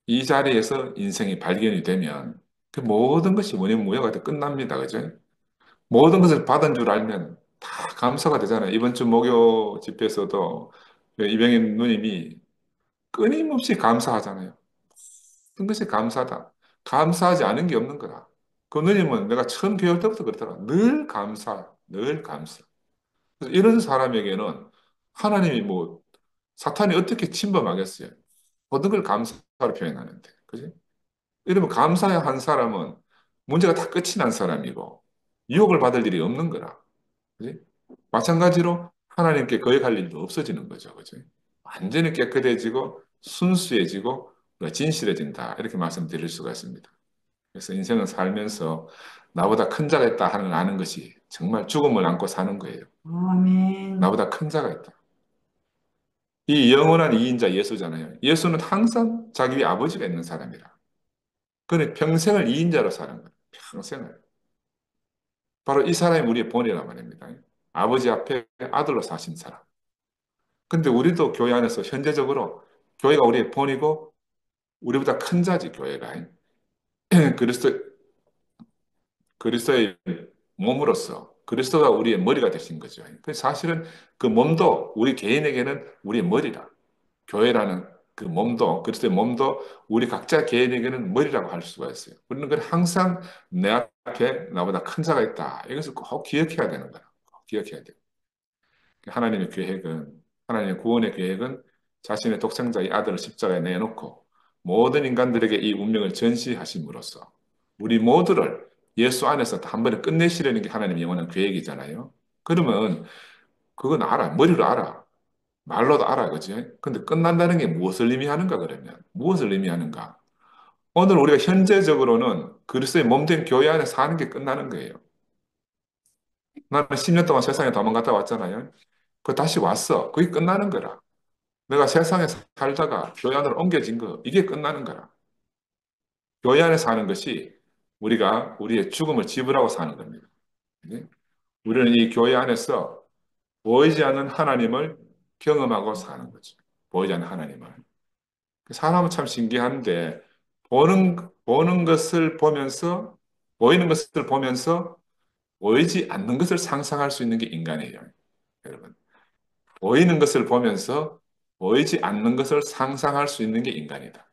이 자리에서 인생이 발견이 되면 그 모든 것이 원인무효가 돼 끝납니다. 그죠? 모든 것을 받은 줄 알면 다 감사가 되잖아요. 이번 주 목요 집회에서도 이병인 누님이 끊임없이 감사하잖아요. 모든 것이 감사다. 감사하지 않은 게 없는 거다. 그 누님은 내가 처음 교회 올 때부터 그렇더라. 늘 감사, 늘 감사. 그래서 이런 사람에게는 하나님이 뭐 사탄이 어떻게 침범하겠어요? 모든 걸 감사로 표현하는데. 그지? 이러면 감사해야 한 사람은 문제가 다 끝이 난 사람이고 유혹을 받을 일이 없는 거라. 그지? 마찬가지로 하나님께 거역할 일도 없어지는 거죠. 그지? 완전히 깨끗해지고 순수해지고 진실해진다. 이렇게 말씀드릴 수가 있습니다. 그래서 인생을 살면서 나보다 큰 자가 있다 하는 아는 것이 정말 죽음을 안고 사는 거예요.
아멘.
나보다 큰 자가 있다. 이 영원한 이인자 예수잖아요. 예수는 항상 자기 위에 아버지가 있는 사람이라. 그는 평생을 이인자로 사는 거예요. 평생을. 바로 이 사람이 우리의 본이란 말입니다. 아버지 앞에 아들로 사신 사람. 근데 우리도 교회 안에서 현재적으로 교회가 우리의 본이고 우리보다 큰 자지, 교회가. 그리스도, 그리스도의 몸으로서 그리스도가 우리의 머리가 되신 거죠. 그 사실은 그 몸도 우리 개인에게는 우리의 머리라. 교회라는 그 몸도, 그리스도의 몸도 우리 각자 개인에게는 머리라고 할 수가 있어요. 우리는 그 항상 내 앞에 나보다 큰 자가 있다. 이것을 꼭 기억해야 되는 거야. 꼭 기억해야 돼요. 하나님의 계획은, 하나님의 구원의 계획은 자신의 독생자의 아들을 십자가에 내놓고 모든 인간들에게 이 운명을 전시하심으로써 우리 모두를 예수 안에서 한 번에 끝내시려는 게 하나님의 영원한 계획이잖아요. 그러면 그건 알아. 머리로 알아. 말로도 알아. 그지? 근데 끝난다는 게 무엇을 의미하는가 그러면? 무엇을 의미하는가? 오늘 우리가 현재적으로는 그리스도의 몸된 교회 안에 사는 게 끝나는 거예요. 나는 10년 동안 세상에 도망갔다 왔잖아요. 그 다시 왔어. 그게 끝나는 거라. 내가 세상에 살다가 교회 안으로 옮겨진 거, 이게 끝나는 거라. 교회 안에 사는 것이 우리가 우리의 죽음을 지불하고 사는 겁니다. 네? 우리는 이 교회 안에서 보이지 않는 하나님을 경험하고 사는 거죠. 보이지 않는 하나님을. 사람은 참 신기한데, 보는 것을 보면서, 보이는 것을 보면서 보이지 않는 것을 상상할 수 있는 게 인간이에요. 여러분. 보이는 것을 보면서 보이지 않는 것을 상상할 수 있는 게 인간이다.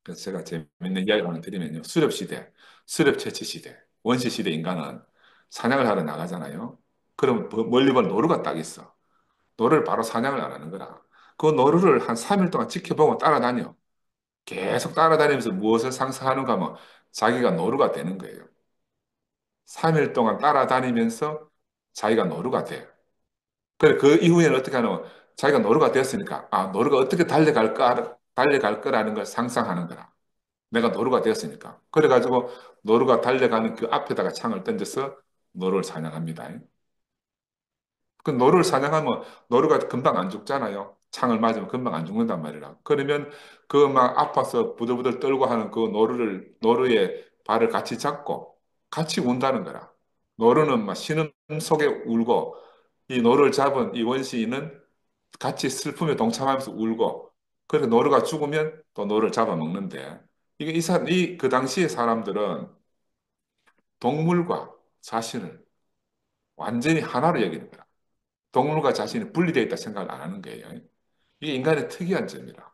그래서 제가 재밌는 이야기를 하나 드리면요. 수렵시대, 수렵채취시대, 원시시대 인간은 사냥을 하러 나가잖아요. 그럼 멀리 본 노루가 딱 있어. 노루를 바로 사냥을 안 하는 거라. 그 노루를 한 3일 동안 지켜보고 따라다녀. 계속 따라다니면서 무엇을 상상하는가 하면 자기가 노루가 되는 거예요. 3일 동안 따라다니면서 자기가 노루가 돼요. 그래, 그 이후에는 어떻게 하냐면 자기가 노루가 되었으니까, 아, 노루가 어떻게 달려갈 거라는 걸 상상하는 거라. 내가 노루가 되었으니까. 그래가지고 노루가 달려가는 그 앞에다가 창을 던져서 노루를 사냥합니다. 그 노루를 사냥하면 노루가 금방 안 죽잖아요. 창을 맞으면 금방 안 죽는단 말이라. 그러면 그 막 아파서 부들부들 떨고 하는 그 노루의 발을 같이 잡고 같이 운다는 거라. 노루는 막 신음 속에 울고 이 노루를 잡은 이 원시인은 같이 슬픔에 동참하면서 울고 그래서 노루가 죽으면 또 노루를 잡아먹는데 이게 그 당시의 사람들은 동물과 자신을 완전히 하나로 여기는 거라. 동물과 자신이 분리되어 있다 생각을 안 하는 거예요. 이게 인간의 특이한 점이라.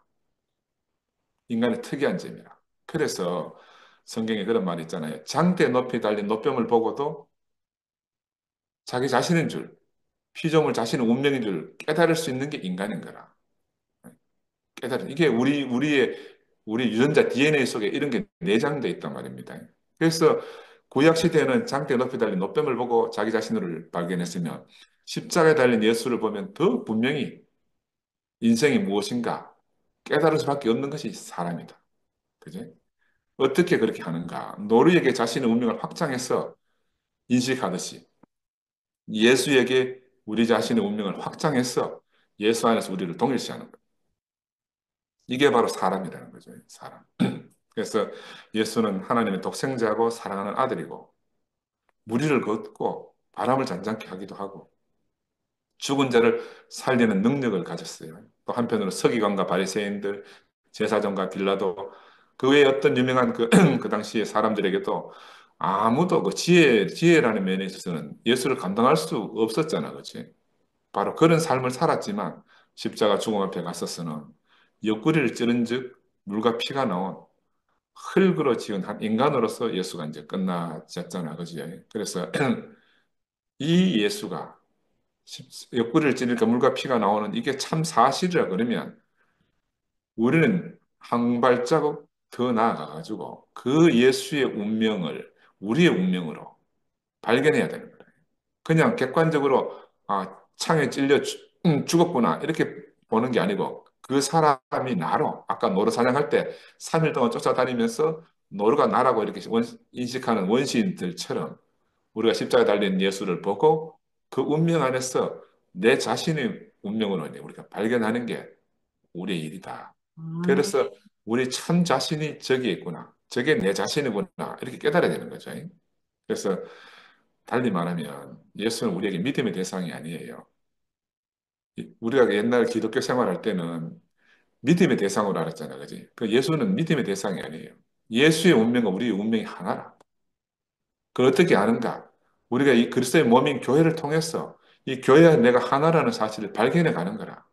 인간의 특이한 점이라. 그래서 성경에 그런 말이 있잖아요. 장대 높이 달린 노병을 보고도 자기 자신인 줄, 피조물 자신의 운명인 줄 깨달을 수 있는 게 인간인 거라. 이게 우리 유전자 DNA 속에 이런 게 내장되어 있단 말입니다. 그래서 구약 시대에는 장대 높이 달린 노병을 보고 자기 자신을 발견했으면 십자가에 달린 예수를 보면 더 분명히 인생이 무엇인가 깨달을 수밖에 없는 것이 사람이다. 그지? 어떻게 그렇게 하는가? 노루에게 자신의 운명을 확장해서 인식하듯이 예수에게 우리 자신의 운명을 확장해서 예수 안에서 우리를 동일시하는 것. 이게 바로 사람이라는 거죠. 사람. 그래서 예수는 하나님의 독생자고 사랑하는 아들이고 무리를 걷고 바람을 잔잔케 하기도 하고 죽은 자를 살리는 능력을 가졌어요. 또 한편으로 서기관과 바리새인들, 제사장과 빌라도 그 외에 어떤 유명한 그 당시의 사람들에게도 아무도 그 지혜라는 면에 있어서는 예수를 감당할 수 없었잖아, 그렇지? 바로 그런 삶을 살았지만 십자가 죽음 앞에 갔었으는 옆구리를 찌른즉 물과 피가 나온 흙으로 지은 한 인간으로서 예수가 이제 끝나졌잖아, 그지? 그래서 이 예수가 옆구리를 찌르니까 물과 피가 나오는 이게 참 사실이라 그러면 우리는 한 발자국 더 나아가가지고 그 예수의 운명을 우리의 운명으로 발견해야 되는 거예요. 그냥 객관적으로 아, 창에 찔려 죽었구나 이렇게 보는 게 아니고 그 사람이 나로 아까 노루 사냥할 때 3일 동안 쫓아다니면서 노루가 나라고 이렇게 인식하는 원시인들처럼 우리가 십자가에 달린 예수를 보고 그 운명 안에서 내 자신의 운명으로 이제 우리가 발견하는 게 우리의 일이다.
아멘.
그래서 우리 참 자신이 저기에 있구나. 저게 내 자신이구나. 이렇게 깨달아야 되는 거죠. 그래서 달리 말하면 예수는 우리에게 믿음의 대상이 아니에요. 우리가 옛날 기독교 생활할 때는 믿음의 대상으로 알았잖아. 그지? 그 예수는 믿음의 대상이 아니에요. 예수의 운명과 우리의 운명이 하나라. 그걸 어떻게 아는가? 우리가 이 그리스도의 몸인 교회를 통해서 이 교회와 내가 하나라는 사실을 발견해 가는 거라.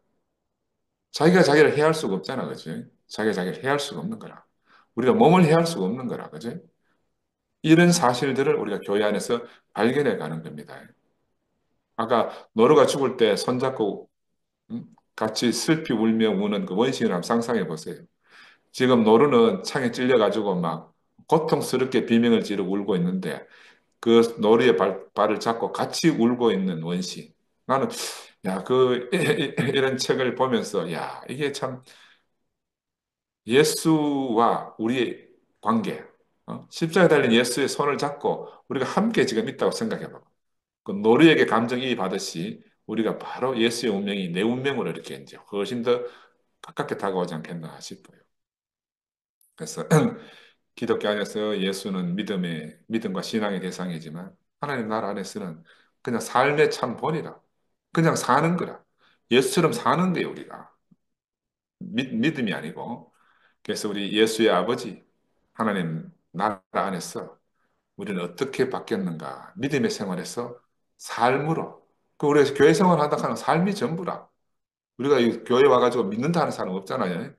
자기가 자기를 해할 수가 없잖아, 그지? 자기가 자기를 해할 수가 없는 거라. 우리가 몸을 해할 수가 없는 거라, 그지? 이런 사실들을 우리가 교회 안에서 발견해 가는 겁니다. 아까 노루가 죽을 때 손잡고 같이 슬피 울며 우는 그 원신을 한번 상상해 보세요. 지금 노루는 창에 찔려가지고 막 고통스럽게 비명을 지르고 울고 있는데 그 노루의 발을 잡고 같이 울고 있는 원신. 나는 야, 이런 책을 보면서 야, 이게 참 예수와 우리의 관계, 십자가에 달린 예수의 손을 잡고 우리가 함께 지금 있다고 생각해 봐. 그 노루에게 감정이입 받듯이 우리가 바로 예수의 운명이 내 운명으로 이렇게 이제 훨씬 더 가깝게 다가오지 않겠나 싶어요. 그래서 기독교 안에서 예수는 믿음과 신앙의 대상이지만 하나님 나라 안에서는 그냥 삶의 참 본이라. 그냥 사는 거라. 예수처럼 사는 거예요, 우리가. 믿음이 아니고. 그래서 우리 예수의 아버지, 하나님 나라 안에서 우리는 어떻게 바뀌었는가? 믿음의 생활에서 삶으로. 그 우리가 교회 생활한다 하는 삶이 전부라. 우리가 이 교회 와가지고 믿는다 하는 사람 없잖아요.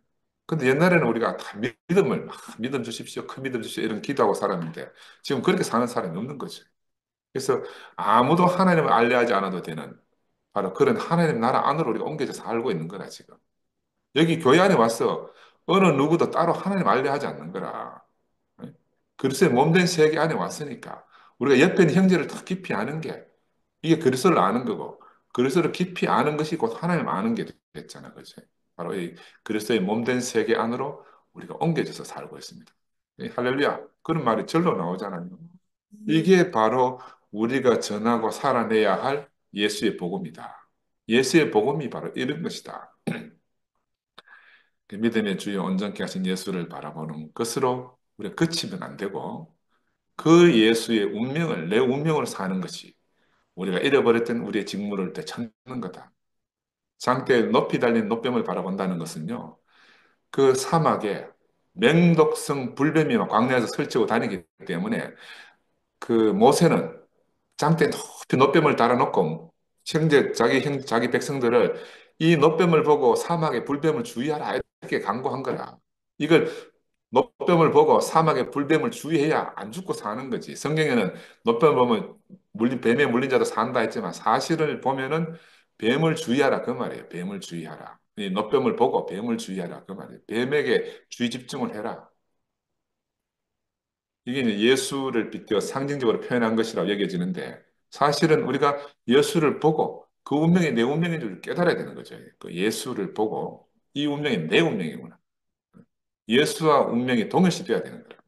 근데 옛날에는 우리가 다 믿음을 믿음 주십시오, 큰 믿음 주십시오 이런 기도하고 살았는데 지금 그렇게 사는 사람이 없는 거죠. 그래서 아무도 하나님을 알려하지 않아도 되는 바로 그런 하나님 나라 안으로 우리가 옮겨져 살고 있는 거라 지금. 여기 교회 안에 와서 어느 누구도 따로 하나님 알려하지 않는 거라. 그리스도의 몸된 세계 안에 왔으니까 우리가 옆에 있는 형제를 더 깊이 아는 게 이게 그리스도를 아는 거고 그리스도를 깊이 아는 것이 곧 하나님 아는 게 됐잖아, 그죠? 바로 이 그리스도의 몸된 세계 안으로 우리가 옮겨져서 살고 있습니다. 할렐루야. 그런 말이 절로 나오잖아요. 이게 바로 우리가 전하고 살아내야 할 예수의 복음이다. 예수의 복음이 바로 이런 것이다. 그 믿음의 주요 온전케 하신 예수를 바라보는 것으로 우리가 그치면 안 되고 그 예수의 운명을 내 운명으로 사는 것이 우리가 잃어버렸던 우리의 직무를 되찾는 거다. 장대에 높이 달린 노뱀을 바라본다는 것은요. 그 사막에 맹독성 불뱀이 막 광야에서 설치고 다니기 때문에 그 모세는 장대에 높이 노뱀을 달아놓고 자기 백성들을 이 노뱀을 보고 사막에 불뱀을 주의하라 이렇게 강구한 거라. 이걸 노뱀을 보고 사막에 불뱀을 주의해야 안 죽고 사는 거지. 성경에는 노뱀을 보면 뱀에 물린 자도 산다 했지만 사실을 보면은 뱀을 주의하라 그 말이에요. 뱀을 주의하라. 이 노뱀을 보고 뱀을 주의하라 그 말이에요. 뱀에게 주의 집중을 해라. 이게 이제 예수를 빗대어 상징적으로 표현한 것이라고 여겨지는데 사실은 우리가 예수를 보고 그 운명이 내 운명인 줄 깨달아야 되는 거죠. 그 예수를 보고 이 운명이 내 운명이구나. 예수와 운명이 동일시돼야 되는 거라.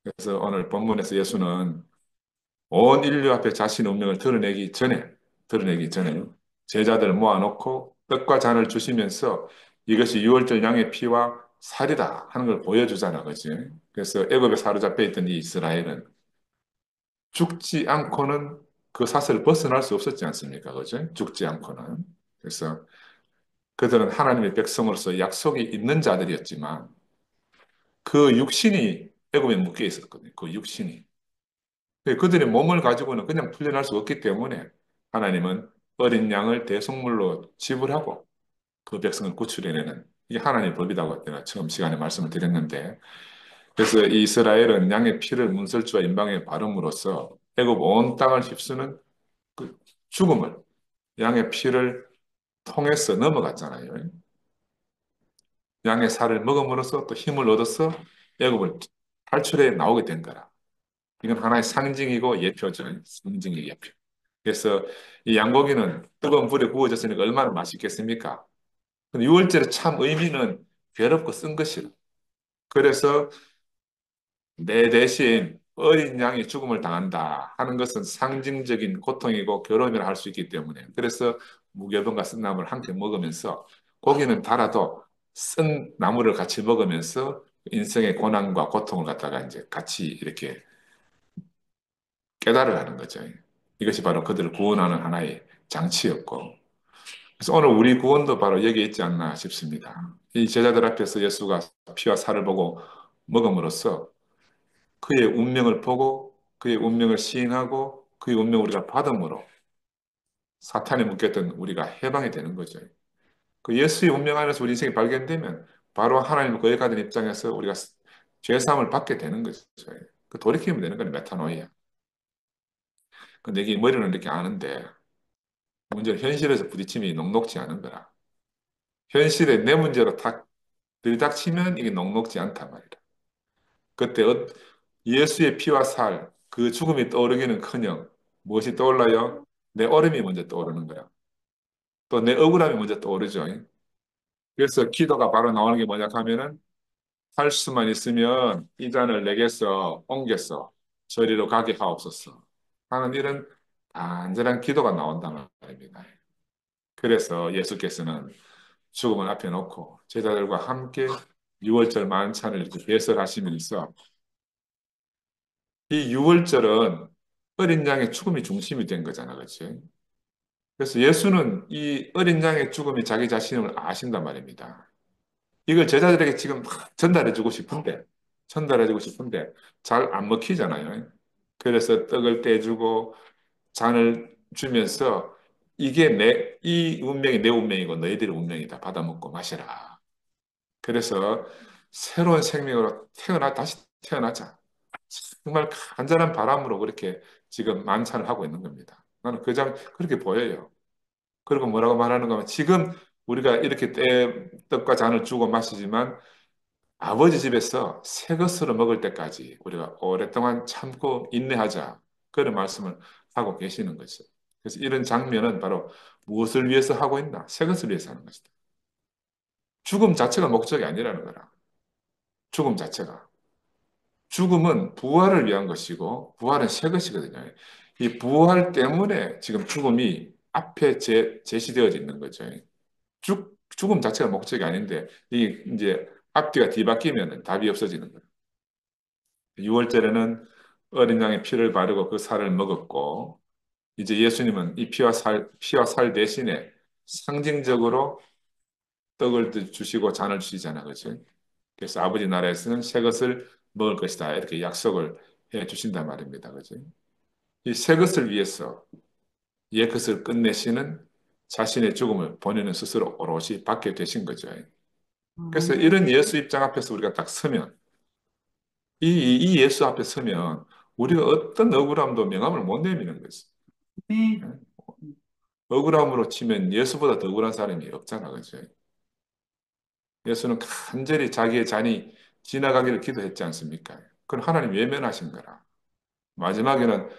그래서 오늘 본문에서 예수는 온 인류 앞에 자신의 운명을 드러내기 전에 제자들을 모아놓고 떡과 잔을 주시면서 이것이 유월절 양의 피와 살이다 하는 걸 보여주잖아, 그지? 그래서 애굽에 사로잡혀 있던 이 이스라엘은 죽지 않고는 그 사슬을 벗어날 수 없었지 않습니까, 그죠? 죽지 않고는. 그래서 그들은 하나님의 백성으로서 약속이 있는 자들이었지만 그 육신이 애굽에 묶여 있었거든요. 그 육신이. 그들의 몸을 가지고는 그냥 풀려날 수 없기 때문에 하나님은 어린 양을 대속물로 지불하고 그 백성을 구출해내는 이게 하나님의 법이라고 내가 처음 시간에 말씀을 드렸는데 그래서 이 이스라엘은 양의 피를 문설주와 임방에 바름으로써 애굽 온 땅을 휩쓰는 그 죽음을 양의 피를 통해서 넘어갔잖아요. 양의 살을 먹음으로써 또 힘을 얻어서 애굽을 탈출해 나오게 된 거라. 이건 하나의 상징이고 예표죠. 상징의 예표. 그래서 이 양고기는 뜨거운 불에 구워졌으니까 얼마나 맛있겠습니까? 근데 유월절의 참 의미는 괴롭고 쓴 것이라. 그래서 내 대신 어린 양이 죽음을 당한다 하는 것은 상징적인 고통이고 괴로움이라 할 수 있기 때문에 그래서 무교병과 쓴 나무를 함께 먹으면서 고기는 달아도 쓴 나무를 같이 먹으면서 인생의 고난과 고통을 갖다가 이제 같이 이렇게 깨달으 하는 거죠. 이것이 바로 그들을 구원하는 하나의 장치였고 그래서 오늘 우리 구원도 바로 여기에 있지 않나 싶습니다. 이 제자들 앞에서 예수가 피와 살을 보고 먹음으로써 그의 운명을 보고 그의 운명을 시인하고 그의 운명을 우리가 받음으로 사탄이 묶였던 우리가 해방이 되는 거죠. 그 예수의 운명 안에서 우리 인생이 발견되면 바로 하나님을 거역하는 입장에서 우리가 죄사함을 받게 되는 거죠. 그 돌이키면 되는 건 메타노이야. 근데 이게 머리는 이렇게 아는데 문제는 현실에서 부딪힘이 녹록지 않은 거라. 현실에 내 문제로 탁 들이닥치면 이게 녹록지 않단 말이다. 그때 예수의 피와 살, 그 죽음이 떠오르기는커녕 무엇이 떠올라요? 내 얼음이 먼저 떠오르는 거야. 또 내 억울함이 먼저 떠오르죠. 그래서 기도가 바로 나오는 게 뭐냐 하면은 할 수만 있으면 이 잔을 내게서 옮겨서 저리로 가게 하옵소서 하는 이런 간절한 기도가 나온단 말입니다. 그래서 예수께서는 죽음을 앞에 놓고 제자들과 함께 유월절 만찬을 이렇게 배설하시면서 이 유월절은 어린 양의 죽음이 중심이 된 거잖아, 그렇지? 그래서 예수는 이 어린 양의 죽음이 자기 자신을 아신단 말입니다. 이걸 제자들에게 지금 막 전달해주고 싶은데 잘 안 먹히잖아요. 그래서 떡을 떼주고 잔을 주면서 이게 이 운명이 내 운명이고 너희들의 운명이다. 받아 먹고 마시라. 그래서 새로운 생명으로 다시 태어나자. 정말 간절한 바람으로 그렇게 지금 만찬을 하고 있는 겁니다. 나는 그렇게 보여요. 그리고 뭐라고 말하는가 하면 지금 우리가 이렇게 떡과 잔을 주고 마시지만 아버지 집에서 새 것으로 먹을 때까지 우리가 오랫동안 참고 인내하자. 그런 말씀을 하고 계시는 거죠. 그래서 이런 장면은 바로 무엇을 위해서 하고 있나? 새 것을 위해서 하는 것이다. 죽음 자체가 목적이 아니라는 거라. 죽음 자체가. 죽음은 부활을 위한 것이고, 부활은 새 것이거든요. 이 부활 때문에 지금 죽음이 앞에 제시되어져 있는 거죠. 죽음 자체가 목적이 아닌데, 이게 이제 앞뒤가 뒤바뀌면 답이 없어지는 거예요. 6월절에는 어린 양의 피를 바르고 그 살을 먹었고, 이제 예수님은 이 피와 살 대신에 상징적으로 떡을 주시고 잔을 주시잖아, 그렇죠? 그래서 아버지 나라에서는 새 것을 먹을 것이다. 이렇게 약속을 해 주신단 말입니다. 그죠? 이 새 것을 위해서 옛 것을 끝내시는 자신의 죽음을 본인은 스스로 오롯이 받게 되신 거죠. 그래서 이런 예수 입장 앞에서 우리가 딱 서면, 이 예수 앞에 서면 우리가 어떤 억울함도 명함을 못 내미는 거지.
아멘.
억울함으로 치면 예수보다 더 억울한 사람이 없잖아, 그죠? 예수는 간절히 자기의 잔이 지나가기를 기도했지 않습니까? 그건 하나님 외면하신 거라. 마지막에는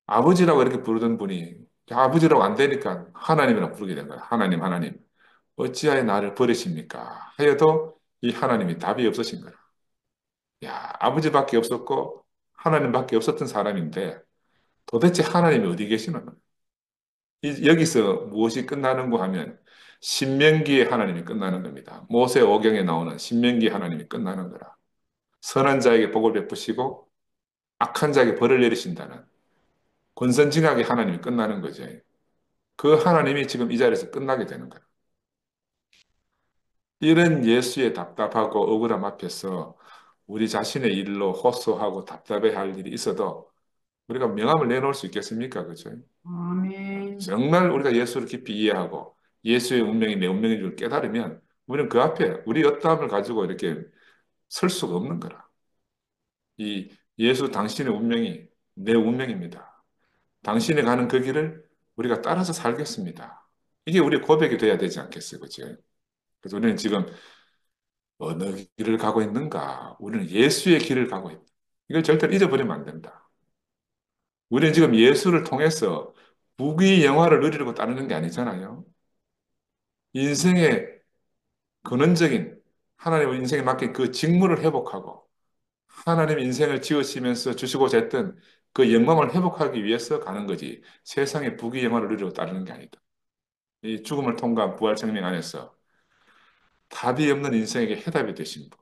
아버지라고 이렇게 부르던 분이 아버지라고 안 되니까 하나님이라고 부르게 된 거야. 하나님, 하나님. 어찌하여 나를 버리십니까? 하여도 이 하나님이 답이 없으신 거야. 야, 아버지밖에 없었고 하나님밖에 없었던 사람인데 도대체 하나님이 어디 계시는 거야? 여기서 무엇이 끝나는가 하면 신명기의 하나님이 끝나는 겁니다. 모세 오경에 나오는 신명기 하나님이 끝나는 거라. 선한 자에게 복을 베푸시고 악한 자에게 벌을 내리신다는 권선징악의 하나님이 끝나는 거죠. 그 하나님이 지금 이 자리에서 끝나게 되는 거예요. 이런 예수의 답답하고 억울함 앞에서 우리 자신의 일로 호소하고 답답해할 일이 있어도 우리가 명함을 내놓을 수 있겠습니까? 그죠?
아멘.
정말 우리가 예수를 깊이 이해하고 예수의 운명이 내 운명인 줄 깨달으면 우리는 그 앞에 우리 어떠함을 가지고 이렇게 설 수가 없는 거라. 이 예수 당신의 운명이 내 운명입니다. 당신이 가는 그 길을 우리가 따라서 살겠습니다. 이게 우리 고백이 돼야 되지 않겠어요? 그죠? 그래서 우리는 지금 어느 길을 가고 있는가? 우리는 예수의 길을 가고 있다. 이걸 절대 잊어버리면 안 된다. 우리는 지금 예수를 통해서 부귀 영화를 누리려고 따르는 게 아니잖아요. 인생의 근원적인 하나님의 인생에 맡긴 그 직무를 회복하고 하나님 인생을 지으시면서 주시고자 했던 그 영광을 회복하기 위해서 가는 거지. 세상의 부귀 영화를 누리려고 따르는 게 아니다. 이 죽음을 통과한 부활 생명 안에서 답이 없는 인생에게 해답이 되신 분,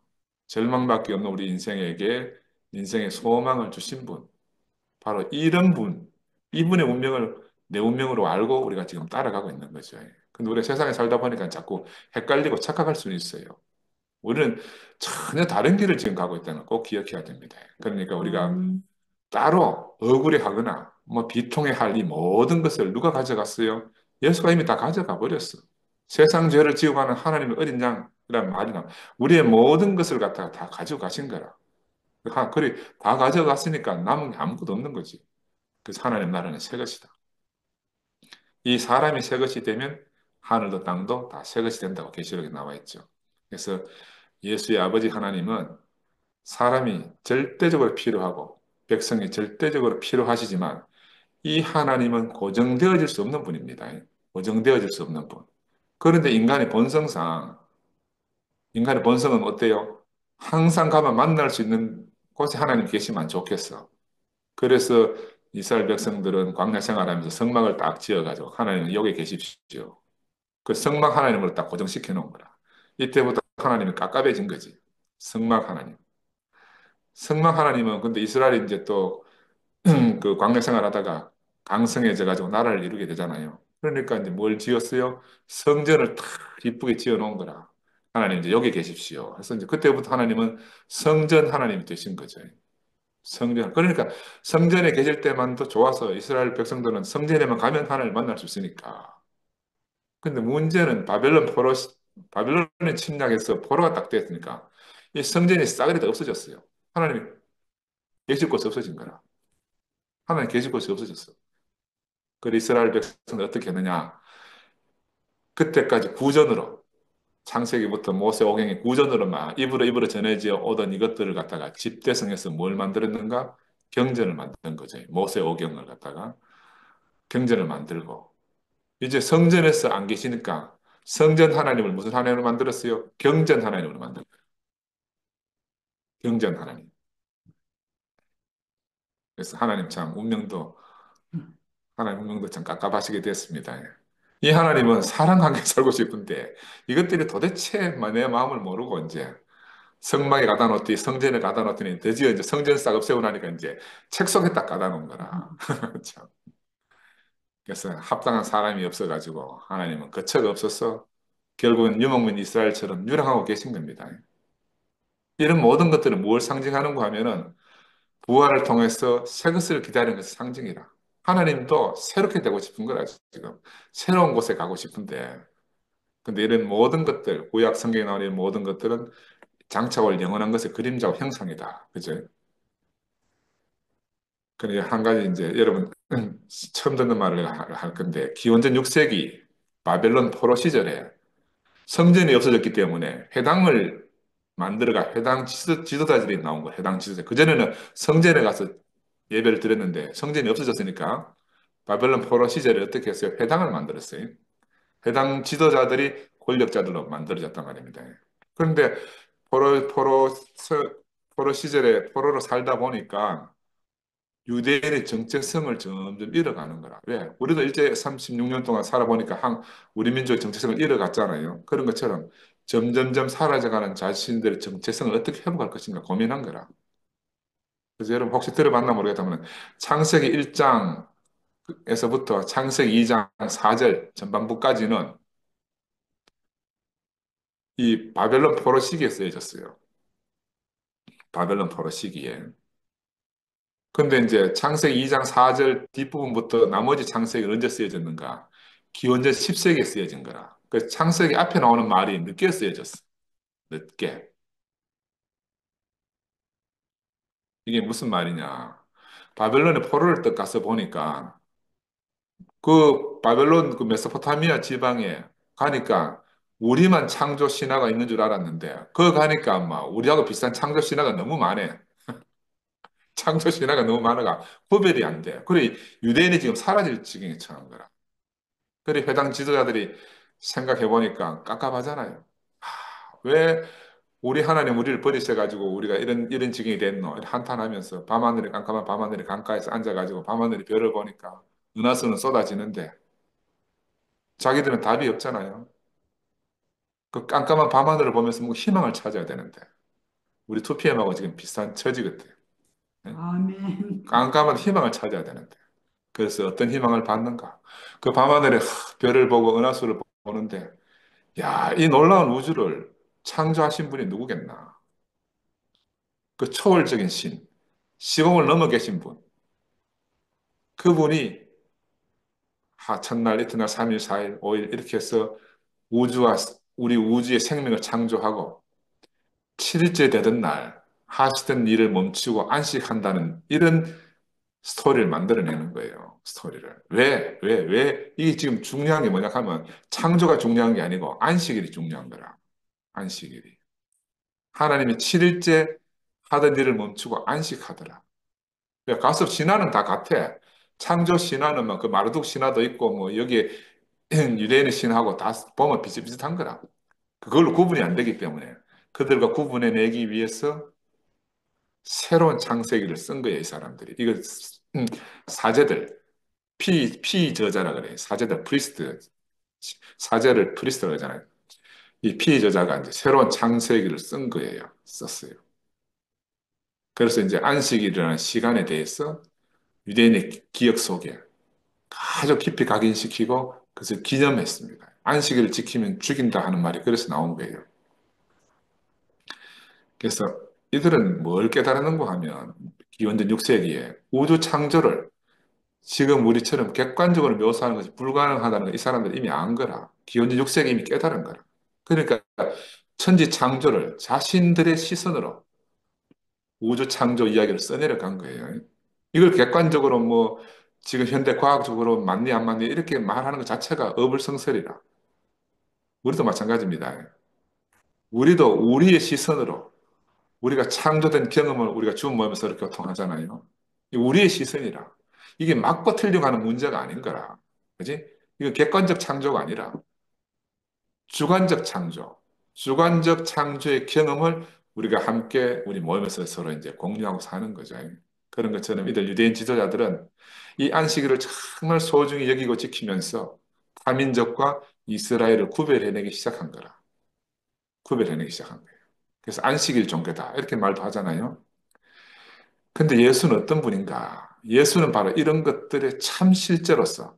절망밖에 없는 우리 인생에게 인생의 소망을 주신 분, 바로 이런 분, 이분의 운명을 내 운명으로 알고 우리가 지금 따라가고 있는 거죠. 근데 우리가 세상에 살다 보니까 자꾸 헷갈리고 착각할 수는 있어요. 우리는 전혀 다른 길을 지금 가고 있다는 걸 꼭 기억해야 됩니다. 그러니까 우리가
아멘.
따로 억울해하거나 뭐 비통해할 이 모든 것을 누가 가져갔어요? 예수가 이미 다 가져가 버렸어. 세상 죄를 지고 가는 하나님의 어린 양이란 말이 나. 우리의 모든 것을 갖다가 다 가져가신 거라. 그래, 다 가져갔으니까 남은 게 아무것도 없는 거지. 그래서 하나님 나라는 새 것이다. 이 사람이 새 것이 되면 하늘도 땅도 다 새 것이 된다고 계시록에 나와 있죠. 그래서 예수의 아버지 하나님은 사람이 절대적으로 필요하고 백성이 절대적으로 필요하시지만 이 하나님은 고정되어질 수 없는 분입니다. 고정되어질 수 없는 분. 그런데 인간의 본성은 어때요? 항상 가면 만날 수 있는 곳에 하나님 계시면 좋겠어. 그래서 이스라엘 백성들은 광야 생활하면서 성막을 딱 지어가지고 하나님 여기 계십시오. 그 성막 하나님을 딱 고정시켜 놓은 거라. 이때부터 하나님이 깝깝해진 거지. 성막 하나님. 성막 하나님은 근데 이스라엘이 이제 또 그 광야 생활하다가 강성해져 가지고 나라를 이루게 되잖아요. 그러니까 이제 뭘 지었어요? 성전을 탁 이쁘게 지어 놓은 거라. 하나님 이제 여기 계십시오. 그래서 이제 그때부터 하나님은 성전 하나님이 되신 거죠. 성전. 그러니까 성전에 계실 때만도 좋아서 이스라엘 백성들은 성전에만 가면 하나님을 만날 수 있으니까. 근데 문제는 바벨론의 침략에서 포로가 딱 됐으니까 이 성전이 싸그리 다 없어졌어요. 하나님이 계실 곳이 없어진 거라. 하나님 계실 곳이 없어졌어. 그 이스라엘 백성들 어떻게 했느냐? 그때까지 구전으로 창세기부터 모세오경의 구전으로 막 입으로 입으로 전해져 오던 이것들을 갖다가 집대성해서 뭘 만들었는가? 경전을 만든 거죠. 모세오경을 갖다가 경전을 만들고 이제 성전에서 안 계시니까 성전 하나님을 무슨 하나님으로 만들었어요? 경전 하나님으로 만든 거예요. 경전 하나님. 그래서 하나님 운명도 참 깝깝하시게 됐습니다. 이 하나님은 사랑하게 살고 싶은데 이것들이 도대체 내 마음을 모르고 이제 성막에 가다 놓더니 성전에 가다 놓더니 드디어 이제 성전 싹 없애고 나니까 이제 책 속에 딱 가다 놓은 거라. 참. 그래서 합당한 사람이 없어가지고 하나님은 거처가 없어서 결국은 유목민 이스라엘처럼 유랑하고 계신 겁니다. 이런 모든 것들은 무엇을 상징하는가 하면은 부활을 통해서 새 것을 기다리는 것의 상징이다. 하나님도 새롭게 되고 싶은 거라 지금. 새로운 곳에 가고 싶은데. 근데 이런 모든 것들, 구약 성경에 나오는 이런 모든 것들은 장차 올 영원한 것의 그림자와 형상이다. 그죠? 그래 한 가지 이제 여러분 처음 듣는 말을 할 건데 기원전 6세기 바벨론 포로 시절에 성전이 없어졌기 때문에 회당을 만들어가 회당 지도자들이 나온 거예요. 회당 지도자. 그전에는 성전에 가서 예배를 드렸는데 성전이 없어졌으니까 바벨론 포로 시절에 어떻게 했어요? 회당을 만들었어요. 회당 지도자들이 권력자들로 만들어졌단 말입니다. 그런데 포로, 포로, 서- 포로 시절에 포로로 살다 보니까 유대인의 정체성을 점점 잃어가는 거라. 왜? 우리도 일제 36년 동안 살아보니까 우리 민족의 정체성을 잃어갔잖아요. 그런 것처럼 점점점 사라져가는 자신들의 정체성을 어떻게 회복할 것인가 고민한 거라. 그래서 여러분 혹시 들어봤나 모르겠다면 창세기 1장에서부터 창세기 2장 4절 전반부까지는 이 바벨론 포로 시기에 쓰여졌어요. 바벨론 포로 시기에. 근데 이제 창세기 2장 4절 뒷부분부터 나머지 창세기가 언제 쓰여졌는가? 기원전 10세기에 쓰여진 거라. 그 창세기 앞에 나오는 말이 늦게 쓰여졌어. 늦게. 이게 무슨 말이냐? 바벨론의 포로를 딱 가서 보니까 그 바벨론 그 메소포타미아 지방에 가니까 우리만 창조 신화가 있는 줄 알았는데 그 가니까 막 우리하고 비슷한 창조 신화가 너무 많아. 창조 신화가 너무 많아가 구별이 안 돼. 그래 유대인이 지금 사라질 지경에 처한 거라. 그래 회당 지도자들이 생각해 보니까 깝깝하잖아요. 왜 우리 하나님 우리를 버리셔가지고 우리가 이런 지경이 됐노? 한탄하면서 밤하늘에 깜깜한 밤하늘에 강가에서 앉아가지고 밤하늘에 별을 보니까 은하수는 쏟아지는데 자기들은 답이 없잖아요. 그 깜깜한 밤하늘을 보면서 뭐 희망을 찾아야 되는데 우리 2PM하고 지금 비슷한 처지 같아요. 예?
아멘.
깜깜한 희망을 찾아야 되는데 그래서 어떤 희망을 받는가? 그 밤하늘에 별을 보고 은하수를 보는데 야, 이 놀라운 우주를 창조하신 분이 누구겠나? 그 초월적인 신, 시공을 넘어 계신 분. 그분이 첫날, 이튿날, 3일, 4일, 5일 이렇게 해서 우주와 우리 우주의 생명을 창조하고 7일째 되던 날 하시던 일을 멈추고 안식한다는 이런 스토리를 만들어내는 거예요. 스토리를. 왜? 이게 지금 중요한 게 뭐냐 하면 창조가 중요한 게 아니고 안식일이 중요한 거라. 안식일이. 하나님이 7일째 하던 일을 멈추고 안식하더라. 가서 신화는 다 같아. 창조 신화는 뭐 그 마르둑 신화도 있고 뭐 여기에 유대인의 신화하고 다 보면 비슷비슷한 거라. 그걸로 구분이 안 되기 때문에 그들과 구분해내기 위해서 새로운 창세기를 쓴 거예요, 이 사람들이. 이거 음, 사제들, 피저자라 그래요. 사제들, 프리스트, 사제를 프리스트라고 하잖아요. 이 피저자가 이제 새로운 창세기를 쓴 거예요. 썼어요. 그래서 이제 안식일이라는 시간에 대해서 유대인의 기억 속에 아주 깊이 각인시키고 그래서 기념했습니다. 안식일을 지키면 죽인다 하는 말이 그래서 나온 거예요. 그래서 이들은 뭘 깨달았는가 하면 기원전 6세기에 우주 창조를 지금 우리처럼 객관적으로 묘사하는 것이 불가능하다는 걸 이 사람들이 이미 안 거라. 기원전 6세기 이미 깨달은 거라. 그러니까 천지 창조를 자신들의 시선으로 우주 창조 이야기를 써내려간 거예요. 이걸 객관적으로 뭐 지금 현대 과학적으로 맞니 안 맞니 이렇게 말하는 것 자체가 어불성설이라. 우리도 마찬가지입니다. 우리도 우리의 시선으로 우리가 창조된 경험을 우리가 주문 모임에서 이렇게 교통하잖아요. 우리의 시선이라. 이게 맞고 틀리고 하는 문제가 아닌 거라. 그지? 이거 객관적 창조가 아니라 주관적 창조. 주관적 창조의 경험을 우리가 함께 우리 모임에서 서로 이제 공유하고 사는 거죠. 그런 것처럼 이들 유대인 지도자들은 이 안식일을 정말 소중히 여기고 지키면서 타민족과 이스라엘을 구별해내기 시작한 거라. 구별해내기 시작한 거예요. 그래서 안식일 종교다. 이렇게 말도 하잖아요. 근데 예수는 어떤 분인가? 예수는 바로 이런 것들의 참 실제로서,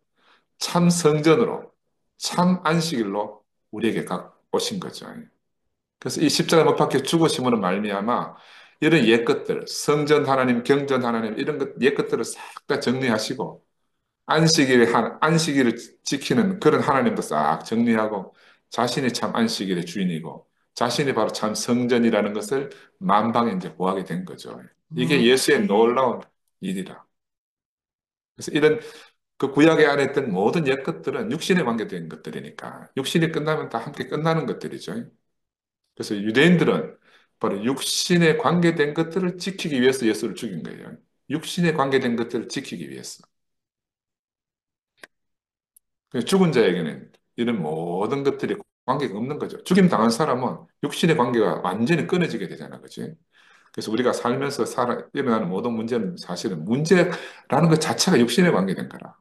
참 성전으로, 참 안식일로 우리에게 오신 거죠. 그래서 이 십자가 못 박혀 죽으심으로 말미암아 이런 옛것들, 성전 하나님, 경전 하나님 이런 것 옛것들을 싹 다 정리하시고 안식일을 지키는 그런 하나님도 싹 정리하고 자신이 참 안식일의 주인이고 자신이 바로 참 성전이라는 것을 만방에 이제 보하게 된 거죠. 이게 예수의
아멘.
놀라운 일이라. 그래서 이런 그 구약에 안에 있던 모든 옛것들은 육신에 관계된 것들이니까 육신이 끝나면 다 함께 끝나는 것들이죠. 그래서 유대인들은 바로 육신에 관계된 것들을 지키기 위해서 예수를 죽인 거예요. 육신에 관계된 것들을 지키기 위해서. 죽은 자에게는 이런 모든 것들이 관계가 없는 거죠. 죽임 당한 사람은 육신의 관계가 완전히 끊어지게 되잖아, 그치? 그래서 우리가 살면서 일어나는 모든 문제는 사실은 문제라는 것 자체가 육신에 관계된 거라.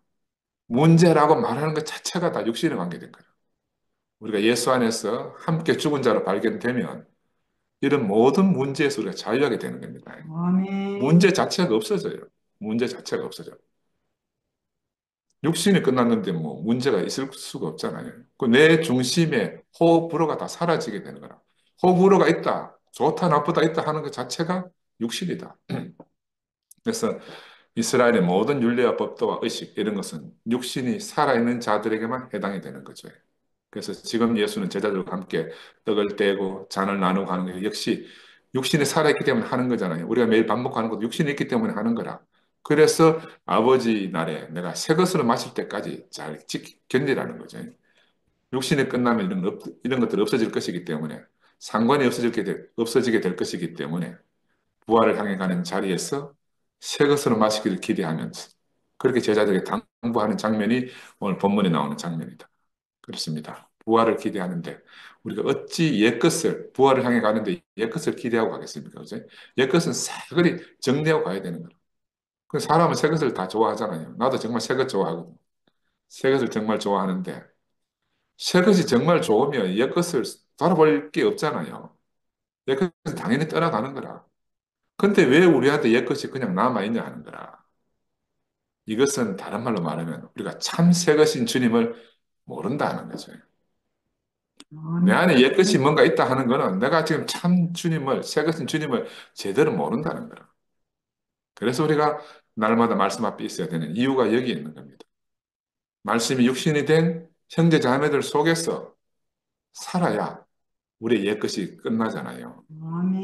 문제라고 말하는 것 자체가 다 육신에 관계된 거라. 우리가 예수 안에서 함께 죽은 자로 발견되면 이런 모든 문제에서 우리가 자유하게 되는 겁니다. 문제
아멘.
자체가 없어져요. 문제 자체가 없어져. 육신이 끝났는데 뭐 문제가 있을 수가 없잖아요. 그 내 중심에 호흡, 불호가 다 사라지게 되는 거라. 호흡, 불호가 있다, 좋다, 나쁘다 있다 하는 것 자체가 육신이다. 그래서 이스라엘의 모든 율례와 법도와 의식 이런 것은 육신이 살아있는 자들에게만 해당이 되는 거죠. 그래서 지금 예수는 제자들과 함께 떡을 떼고 잔을 나누고 하는 게 역시 육신이 살아있기 때문에 하는 거잖아요. 우리가 매일 반복하는 것도 육신이 있기 때문에 하는 거라. 그래서 아버지 날에 내가 새 것으로 마실 때까지 잘 견디라는 거죠. 육신이 끝나면 이런 것들이 없어질 것이기 때문에 상관이 없어지게 될 것이기 때문에 부활을 향해 가는 자리에서 새 것으로 마시기를 기대하면서 그렇게 제자들에게 당부하는 장면이 오늘 본문에 나오는 장면이다. 그렇습니다. 부활을 기대하는데 우리가 어찌 옛것을 부활을 향해 가는데 옛것을 기대하고 가겠습니까? 그죠? 옛것은 싸그리 정리하고 가야 되는 거예요. 그 사람은 새 것을 다 좋아하잖아요. 나도 정말 새 것 좋아하거든요. 새 것을 정말 좋아하는데 새 것이 정말 좋으면 옛것을 돌아볼 게 없잖아요. 옛것은 당연히 떠나가는 거라. 근데 왜 우리한테 옛것이 그냥 남아있냐 하는 거라. 이것은 다른 말로 말하면 우리가 참 새 것인 주님을 모른다는 거죠. 내
아멘.
안에 옛것이 뭔가 있다 하는 거는 내가 지금 참 주님을, 새 것인 주님을 제대로 모른다는 거라. 그래서 우리가 날마다 말씀 앞에 있어야 되는 이유가 여기 있는 겁니다. 말씀이 육신이 된 형제 자매들 속에서 살아야 우리의 옛것이 끝나잖아요.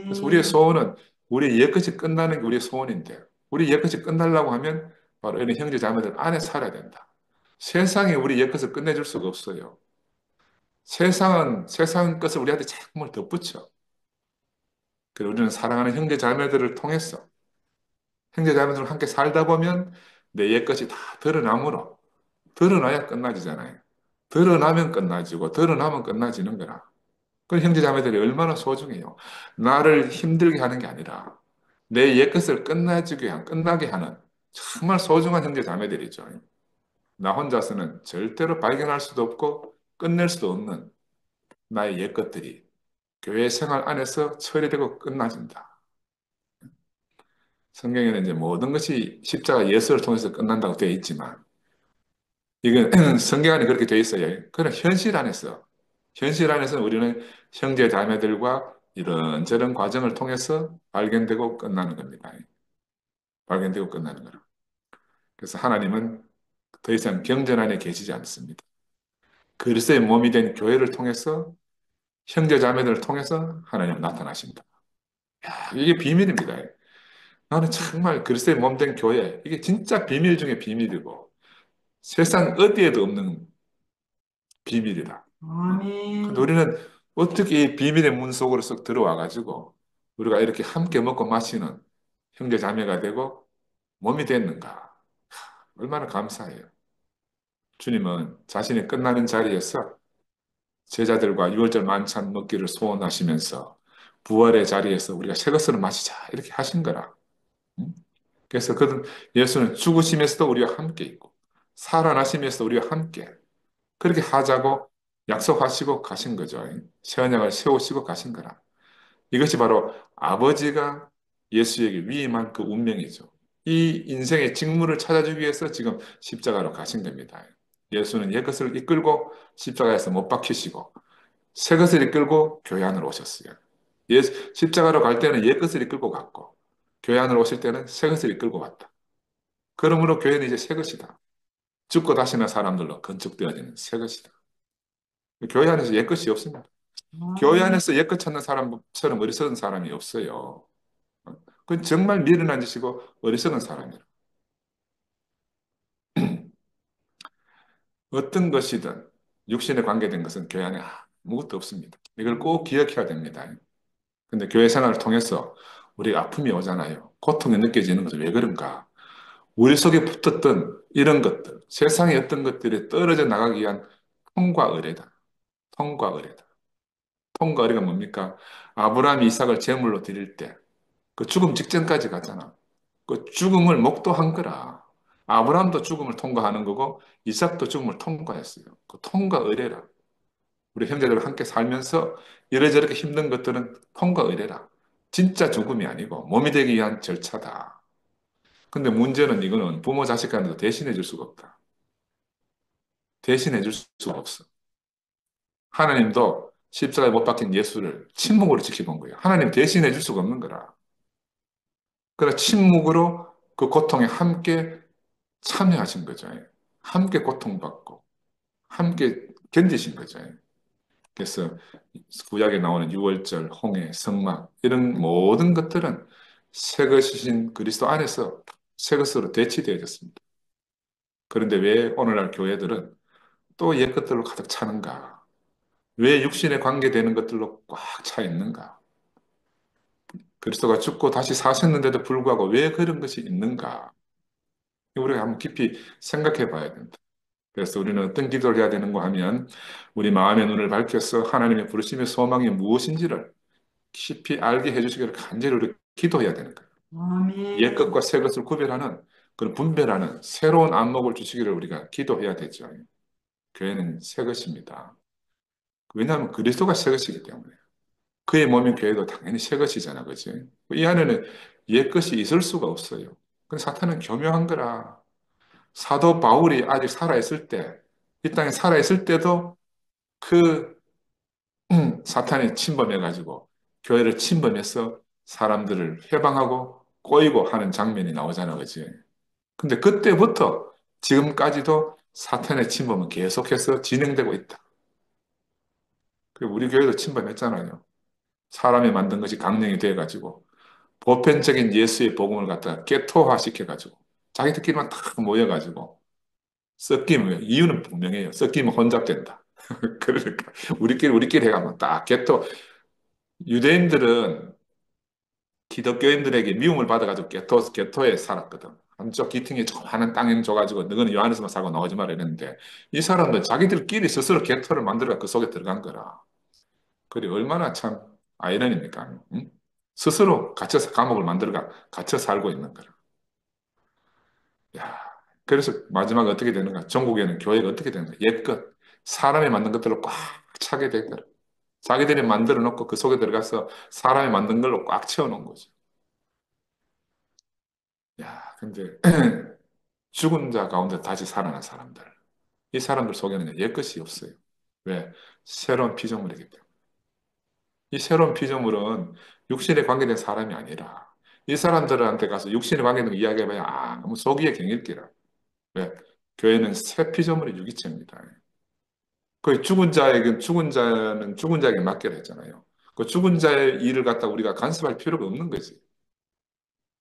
그래서 우리의
아멘.
소원은 우리의 옛것이 끝나는 게 우리의 소원인데 우리 옛것이 끝나려고 하면 바로 이런 형제 자매들 안에 살아야 된다. 세상이 우리 옛것을 끝내줄 수가 없어요. 세상은 세상 것을 우리한테 자꾸 덧붙여. 그리고 우리는 사랑하는 형제 자매들을 통해서 형제 자매들과 함께 살다 보면 내 옛것이 다 드러나므로 드러나야 끝나지잖아요. 드러나면 끝나지고 드러나면 끝나지는 거라. 그 형제 자매들이 얼마나 소중해요. 나를 힘들게 하는 게 아니라 내 옛것을 끝나게 하는 정말 소중한 형제 자매들이죠. 나 혼자서는 절대로 발견할 수도 없고 끝낼 수도 없는 나의 옛것들이 교회 생활 안에서 처리되고 끝나진다. 성경에는 이제 모든 것이 십자가 예수를 통해서 끝난다고 되어 있지만 이건 성경 안에 그렇게 되어 있어요. 그런 현실 안에서 우리는 형제 자매들과 이런저런 과정을 통해서 발견되고 끝나는 겁니다. 발견되고 끝나는 거라. 그래서 하나님은 더 이상 경전 안에 계시지 않습니다. 그리스도의 몸이 된 교회를 통해서 형제 자매들을 통해서 하나님은 나타나신다. 이게 비밀입니다. 나는 정말 그리스도의 몸 된 교회 이게 진짜 비밀 중에 비밀이고 세상 어디에도 없는 비밀이다. 근데
아멘.
우리는 어떻게 이 비밀의 문 속으로 쏙 들어와 가지고 우리가 이렇게 함께 먹고 마시는 형제 자매가 되고 몸이 됐는가? 얼마나 감사해요. 주님은 자신이 끝나는 자리에서 제자들과 유월절 만찬 먹기를 소원하시면서 부활의 자리에서 우리가 새 것을 마시자 이렇게 하신 거라. 응? 그래서 예수는 죽으시면서도 우리와 함께 있고 살아나시면서도 우리와 함께 그렇게 하자고 약속하시고 가신 거죠. 새 언약을 세우시고 가신 거라. 이것이 바로 아버지가 예수에게 위임한 그 운명이죠. 이 인생의 직무를 찾아주기 위해서 지금 십자가로 가신 겁니다. 예수는 옛것을 이끌고 십자가에서 못 박히시고 새 것을 이끌고 교회 안으로 오셨어요. 십자가로 갈 때는 옛것을 이끌고 갔고 교회 안으로 오실 때는 새 것을 이끌고 왔다. 그러므로 교회는 이제 새 것이다. 죽고 다시는 사람들로 건축되어지는 새 것이다. 교회 안에서 옛것이 없습니다. 교회
아멘.
안에서 옛것 찾는 사람처럼 어리석은 사람이 없어요. 그건 정말 미련한 짓이고 어리석은 사람이라. 어떤 것이든 육신에 관계된 것은 교회 안에 아무것도 없습니다. 이걸 꼭 기억해야 됩니다. 근데 교회 생활을 통해서 우리가 아픔이 오잖아요. 고통이 느껴지는 것은 왜 그런가? 우리 속에 붙었던 이런 것들, 세상의 어떤 것들이 떨어져 나가기 위한 통과 의례다. 통과 의례다. 통과 의례가 뭡니까? 아브라함이 이삭을 제물로 드릴 때 그 죽음 직전까지 갔잖아. 그 죽음을 목도한 거라. 아브라함도 죽음을 통과하는 거고 이삭도 죽음을 통과했어요. 그 통과 의례라. 우리 형제들과 함께 살면서 이래저렇게 힘든 것들은 통과 의례라. 진짜 죽음이 아니고 몸이 되기 위한 절차다. 근데 문제는 이거는 부모 자식 간에도 대신해 줄 수가 없다. 대신해 줄 수가 없어. 하나님도 십자가에 못 박힌 예수를 침묵으로 지켜본 거예요. 하나님 대신해 줄 수가 없는 거라. 그래 침묵으로 그 고통에 함께 참여하신 거죠. 함께 고통받고 함께 견디신 거죠. 그래서 구약에 나오는 유월절, 홍해, 성막 이런 모든 것들은 새 것이신 그리스도 안에서 새 것으로 대치되어졌습니다. 그런데 왜 오늘날 교회들은 또 옛 것들로 가득 차는가? 왜 육신에 관계되는 것들로 꽉 차 있는가? 그리스도가 죽고 다시 사셨는데도 불구하고 왜 그런 것이 있는가? 우리가 한번 깊이 생각해 봐야 된다. 그래서 우리는 어떤 기도를 해야 되는가 하면 우리 마음의 눈을 밝혀서 하나님의 부르심의 소망이 무엇인지를 깊이 알게 해주시기를 간절히 우리 기도해야 되는 거예요. 옛
아멘.
것과 새 것을 구별하는 그런 분별하는 새로운 안목을 주시기를 우리가 기도해야 되죠. 교회는 새 것입니다. 왜냐하면 그리스도가 새 것이기 때문에. 그의 몸인 교회도 당연히 새 것이잖아, 그지? 이 안에는 옛 것이 있을 수가 없어요. 근데 사탄은 교묘한 거라. 사도 바울이 아직 살아있을 때, 이 땅에 살아있을 때도 그 사탄이 침범해가지고 교회를 침범해서 사람들을 회방하고 꼬이고 하는 장면이 나오잖아, 그치? 근데 그때부터 지금까지도 사탄의 침범은 계속해서 진행되고 있다. 그리고 우리 교회도 침범했잖아요. 사람이 만든 것이 강령이 돼가지고 보편적인 예수의 복음을 갖다가 개토화 시켜가지고 자기들끼리만 다 모여가지고 섞이면 이유는 분명해요. 섞이면 혼잡된다. 그러니까 우리끼리 해가면 딱 개토. 유대인들은 기독교인들에게 미움을 받아가지고 개토에 살았거든. 한쪽 기퉁에 조그마한 땅 줘가지고 너는 요 안에서만 살고 나오지 마라 이랬는데 이 사람들 자기들끼리 스스로 개토를 만들어가 그 속에 들어간 거라. 그래 얼마나 참 아이러니입니까? 응? 스스로 갇혀서 감옥을 만들어가 갇혀 살고 있는 거라. 야, 그래서 마지막에 어떻게 되는가? 전국에는 교회가 어떻게 되는가? 옛것 사람이 만든 것들로 꽉 차게 되더라. 자기들이 만들어 놓고 그 속에 들어가서 사람이 만든 걸로 꽉 채워 놓은 거죠. 야, 근데 죽은 자 가운데 다시 살아난 사람들. 이 사람들 속에는 옛것이 없어요. 왜? 새로운 피조물이기 때문에. 이 새로운 피조물은 육신에 관계된 사람이 아니라 이 사람들한테 가서 육신에 관계된 거 이야기해봐야 아무 속이에 경일기라. 왜? 교회는 새 피조물의 유기체입니다. 그 죽은 자는 죽은 자에게 맡겨야 했잖아요. 그 죽은 자의 일을 갖다 우리가 간섭할 필요가 없는 거지.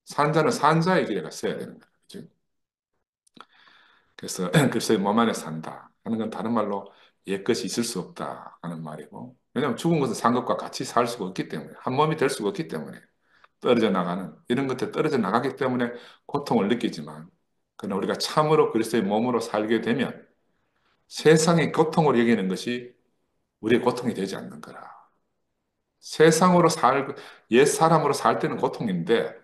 산 자는 산 자의 길에 갔어야 되는 거야. 그죠? 그래서 글쎄 몸 안에 산다 하는 건 다른 말로 옛것이 있을 수 없다 하는 말이고 왜냐하면 죽은 것은 산 것과 같이 살 수가 없기 때문에 한 몸이 될 수가 없기 때문에 떨어져 나가는 이런 것들 떨어져 나가기 때문에 고통을 느끼지만 그러나 우리가 참으로 그리스도의 몸으로 살게 되면 세상의 고통을 여기는 것이 우리의 고통이 되지 않는 거라. 세상으로 옛 사람으로 살 때는 고통인데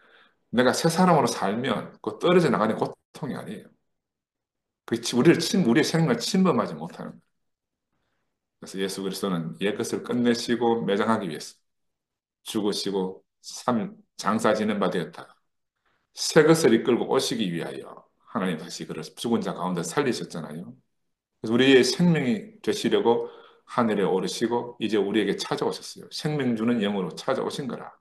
내가 새 사람으로 살면 그 떨어져 나가는 고통이 아니에요. 우리의 생명을 침범하지 못하는 거예요. 그래서 예수 그리스도는 옛것을 끝내시고 매장하기 위해서 죽으시고 장사 지는 바 되었다가 새 것을 이끌고 오시기 위하여 하나님 다시 그를 죽은 자 가운데 살리셨잖아요. 그래서 우리의 생명이 되시려고 하늘에 오르시고 이제 우리에게 찾아오셨어요. 생명 주는 영으로 찾아오신 거라.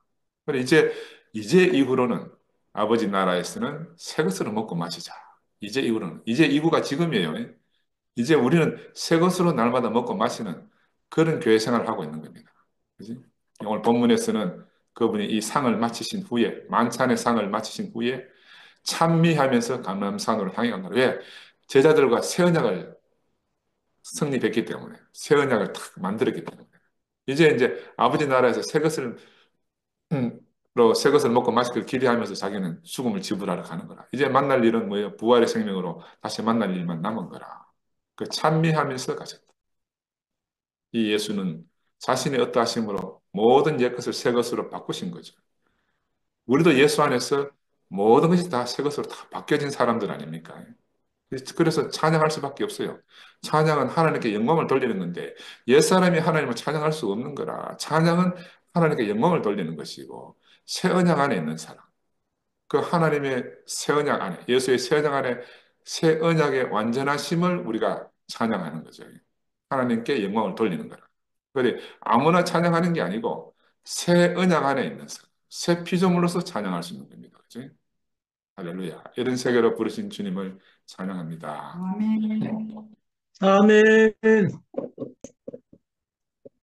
그래 이제 이후로는 아버지 나라에서는 새 것으로 먹고 마시자. 이제 이후가 지금이에요. 이제 우리는 새 것으로 날마다 먹고 마시는 그런 교회 생활을 하고 있는 겁니다. 그지? 오늘 본문에서는 그분이 이 상을 마치신 후에 만찬의 상을 마치신 후에 찬미하면서 감람산으로 향해 간 거예요. 왜? 제자들과 새 언약을 성립했기 때문에 새 언약을 탁 만들었기 때문에 이제 아버지 나라에서 새 것을 먹고 마시기를 기대하면서 자기는 죽음을 지불하러 가는 거라. 이제 만날 일은 뭐예요? 부활의 생명으로 다시 만날 일만 남은 거라. 그 찬미하면서 가셨다. 이 예수는 자신의 어떠하심으로 모든 옛것을 새 것으로 바꾸신 거죠. 우리도 예수 안에서 모든 것이 다 새 것으로 다 바뀌어진 사람들 아닙니까? 그래서 찬양할 수밖에 없어요. 찬양은 하나님께 영광을 돌리는 건데 옛사람이 하나님을 찬양할 수 없는 거라. 찬양은 하나님께 영광을 돌리는 것이고 새 언약 안에 있는 사람. 그 하나님의 새 언약 안에 예수의 새 언약 안에 새 언약의 완전하심을 우리가 찬양하는 거죠. 하나님께 영광을 돌리는 거라. 그래 아무나 찬양하는 게 아니고 새 언약 안에 있는 사람, 새 피조물로서 찬양할 수 있는 겁니다. 그죠? 할렐루야. 이런 세계로 부르신 주님을 찬양합니다.
아멘.
아멘.